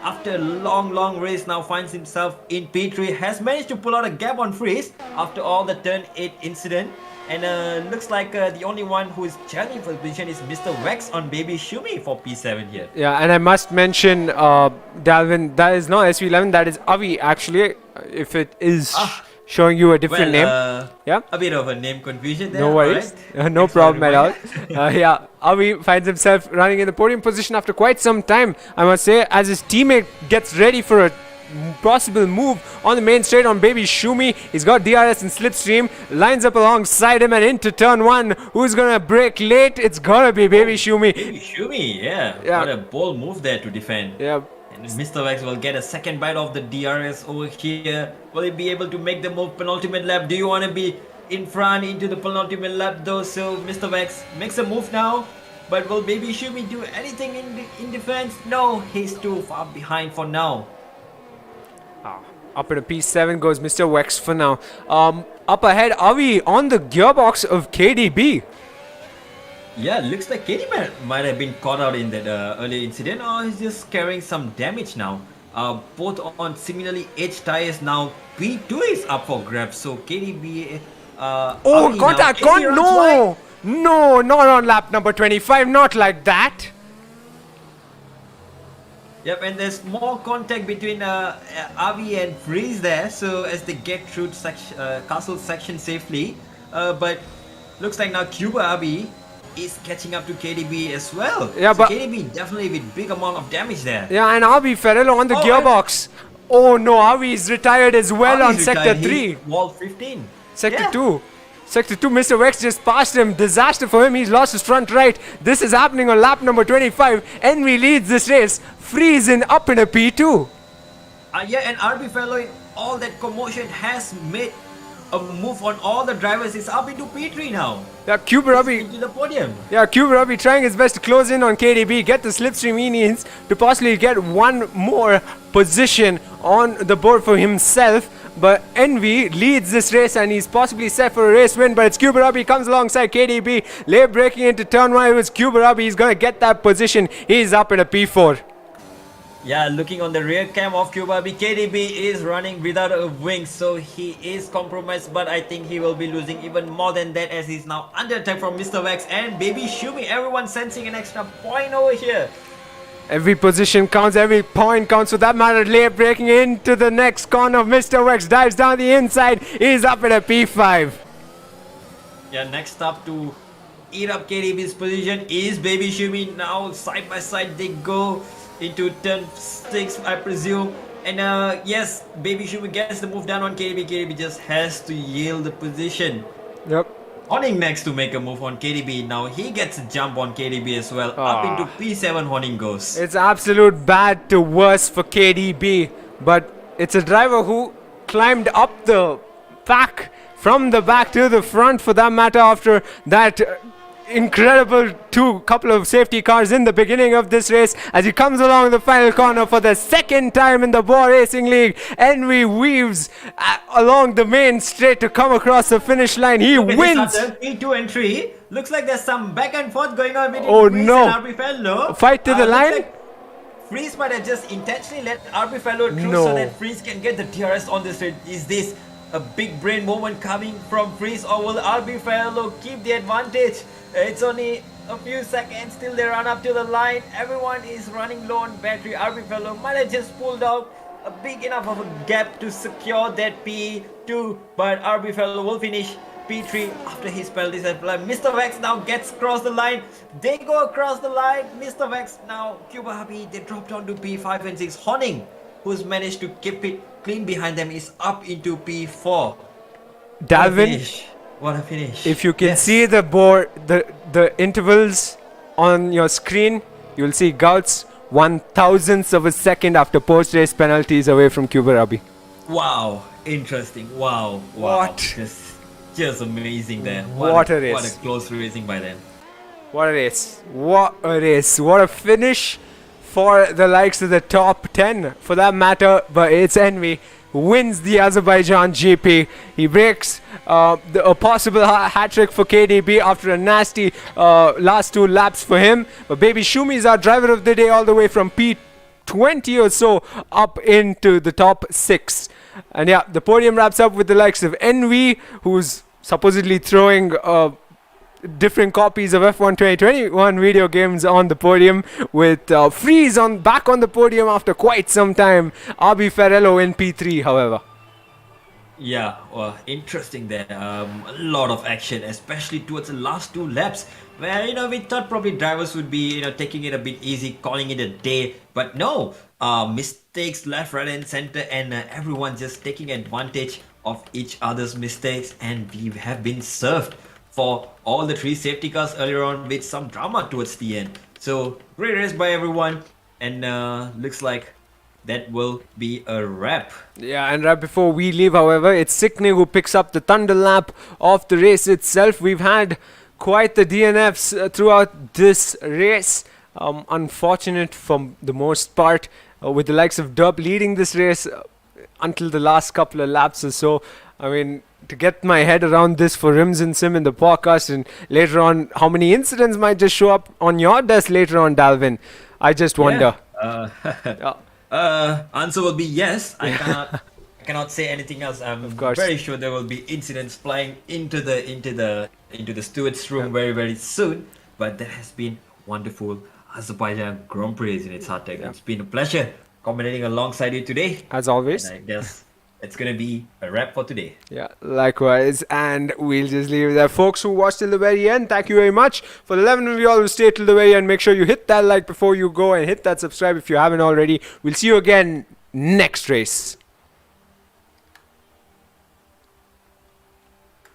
After a long race, now finds himself in P3, has managed to pull out a gap on Freeze after all the turn 8 incident, and looks like the only one who is challenging for the position is Mr. Wex on Baby Shumi for P7 here. Yeah, and I must mention, Dalvin, that is not SV11, that is Avi actually, if it is showing you a different name. Yeah, a bit of a name confusion there. No worries, right? No problem at all. Yeah, Avi finds himself running in the podium position after quite some time, I must say, as his teammate gets ready for a possible move on the main straight on Baby Shumi. He's got DRS and Slipstream, lines up alongside him and into turn 1. Who's gonna break late? It's gonna be Baby Shumi. Baby Shumi, yeah. What a bold move there to defend. Yeah. Mr. Wax will get a second bite of the DRS over here. Will he be able to make the move penultimate lap? Do you want to be in front into the penultimate lap though? So Mr. Wax makes a move now. But will Baby Shumi do anything in defense? No, he's too far behind for now. Up in a P7 goes Mr. Wex for now. Up ahead, are we on the gearbox of KDB? Yeah, looks like KD might have been caught out in that earlier incident, or he's just carrying some damage now. Both on similarly aged tires now. P2 is up for grabs, so KDB... contact! No, not on lap number 25, not like that. Yep, and there's more contact between Avi and Freeze there, so as they get through castle section safely. But looks like now Cuba Avi is catching up to KDB as well. Yeah, so but KDB definitely with big amount of damage there. Yeah, and Avi Ferrello on the gearbox. Oh no, Avi is retired as well on Sector 3. Wall 15. Sector 2. Sector 2, Mr. Wex just passed him. Disaster for him. He's lost his front right. This is happening on lap number 25. Envy leads this race. Freezing up in a P2. Yeah, and RB Fellow in all that commotion has made a move on all the drivers. It's up into P3 now. Yeah, Kuberabi into the podium. Yeah, Kuberabi trying his best to close in on KDB, get the slipstream he needs to possibly get one more position on the board for himself. But Envy leads this race and he's possibly set for a race win. But it's Kuberabi comes alongside KDB. Late breaking into turn 1. It was Kuberabi. He's going to get that position. He's up in a P4. Yeah, looking on the rear cam of Cuba, KDB is running without a wing, so he is compromised, but I think he will be losing even more than that as he's now under attack from Mr. Vex and Baby Shumi. Everyone sensing an extra point over here. Every position counts, every point counts. For that matter, late breaking into the next corner. Mr. Wex dives down the inside. He's up at a P5. Yeah, next up to eat up KDB's position is Baby Shumi. Now side by side they go into turn 6, I presume. And yes, Baby Shumi gets the move down on KDB. KDB just has to yield the position. Yep. Honing next to make a move on KDB. Now he gets a jump on KDB as well. Up into P7 Honing goes. It's absolute bad to worse for KDB. But it's a driver who climbed up the pack from the back to the front, for that matter, after that incredible couple of safety cars in the beginning of this race. As he comes along the final corner for the second time in the Bwoah Racing League, Envy weaves along the main straight to come across the finish line. He wins. P2 and 3. Looks like there's some back and forth going on between Freeze no. and RB Fellow. Fight to the line. Like Freeze might have just intentionally let RB Fellow through so that Freeze can get the DRS on the straight. Is this a big brain moment coming from Freeze, or will RB Fellow keep the advantage? It's only a few seconds till they run up to the line. Everyone is running low on battery. RB Fellow might have just pulled out a big enough of a gap to secure that P2, but RB Fellow will finish P3 after his penalties at play. Mr. Vex now gets across the line. They go across the line. Mr. Vex now, Cuba Happy, they drop down to P5 and 6. Honing, who's managed to keep it clean behind them, is up into P4. Dalvin, what a finish. if you can see the board, the intervals on your screen, you will see Gouts 1,000ths of a second after post-race penalties away from Cuba Rabi. Wow, interesting. Wow. What? Just amazing there. What a race. What a close racing by them. What a race. What a race. What a finish for the likes of the top 10 for that matter. But it's Envy who wins the Azerbaijan GP. He breaks a possible hat trick for KDB after a nasty last 2 laps for him. But Baby Shumi is our driver of the day, all the way from P20 or so up into the top 6. And yeah, the podium wraps up with the likes of Envy, who's supposedly throwing different copies of F1 2021 video games on the podium, with Freeze back on the podium after quite some time. RB Ferrello in P3, however. Yeah, well, interesting there. A lot of action, especially towards the last 2 laps, where we thought probably drivers would be taking it a bit easy, calling it a day, but no, mistakes left, right, and center, and everyone just taking advantage of each other's mistakes, and we have been served for all the 3 safety cars earlier on with some drama towards the end. So great race by everyone, and looks like that will be a wrap. Yeah, and right before we leave, however, it's Sickney who picks up the thunder lap of the race itself. We've had quite the DNFs throughout this race. Unfortunate for the most part, with the likes of Dub leading this race until the last couple of laps or so. I mean, to get my head around this for Rims and Sim in the podcast, and later on how many incidents might just show up on your desk later on, Dalvin, I just wonder. Answer will be yes. I cannot say anything else. I'm very sure there will be incidents flying into the steward's room very, very soon. But that has been wonderful Azerbaijan Grand Prix in its hard tech. It's been a pleasure commentating alongside you today, as always. And I guess it's gonna be a wrap for today. Yeah, likewise, and we'll just leave it there. Folks who watched till the very end, thank you very much. For the 11 of you all who stayed till the very end, make sure you hit that like before you go, and hit that subscribe if you haven't already. We'll see you again next race.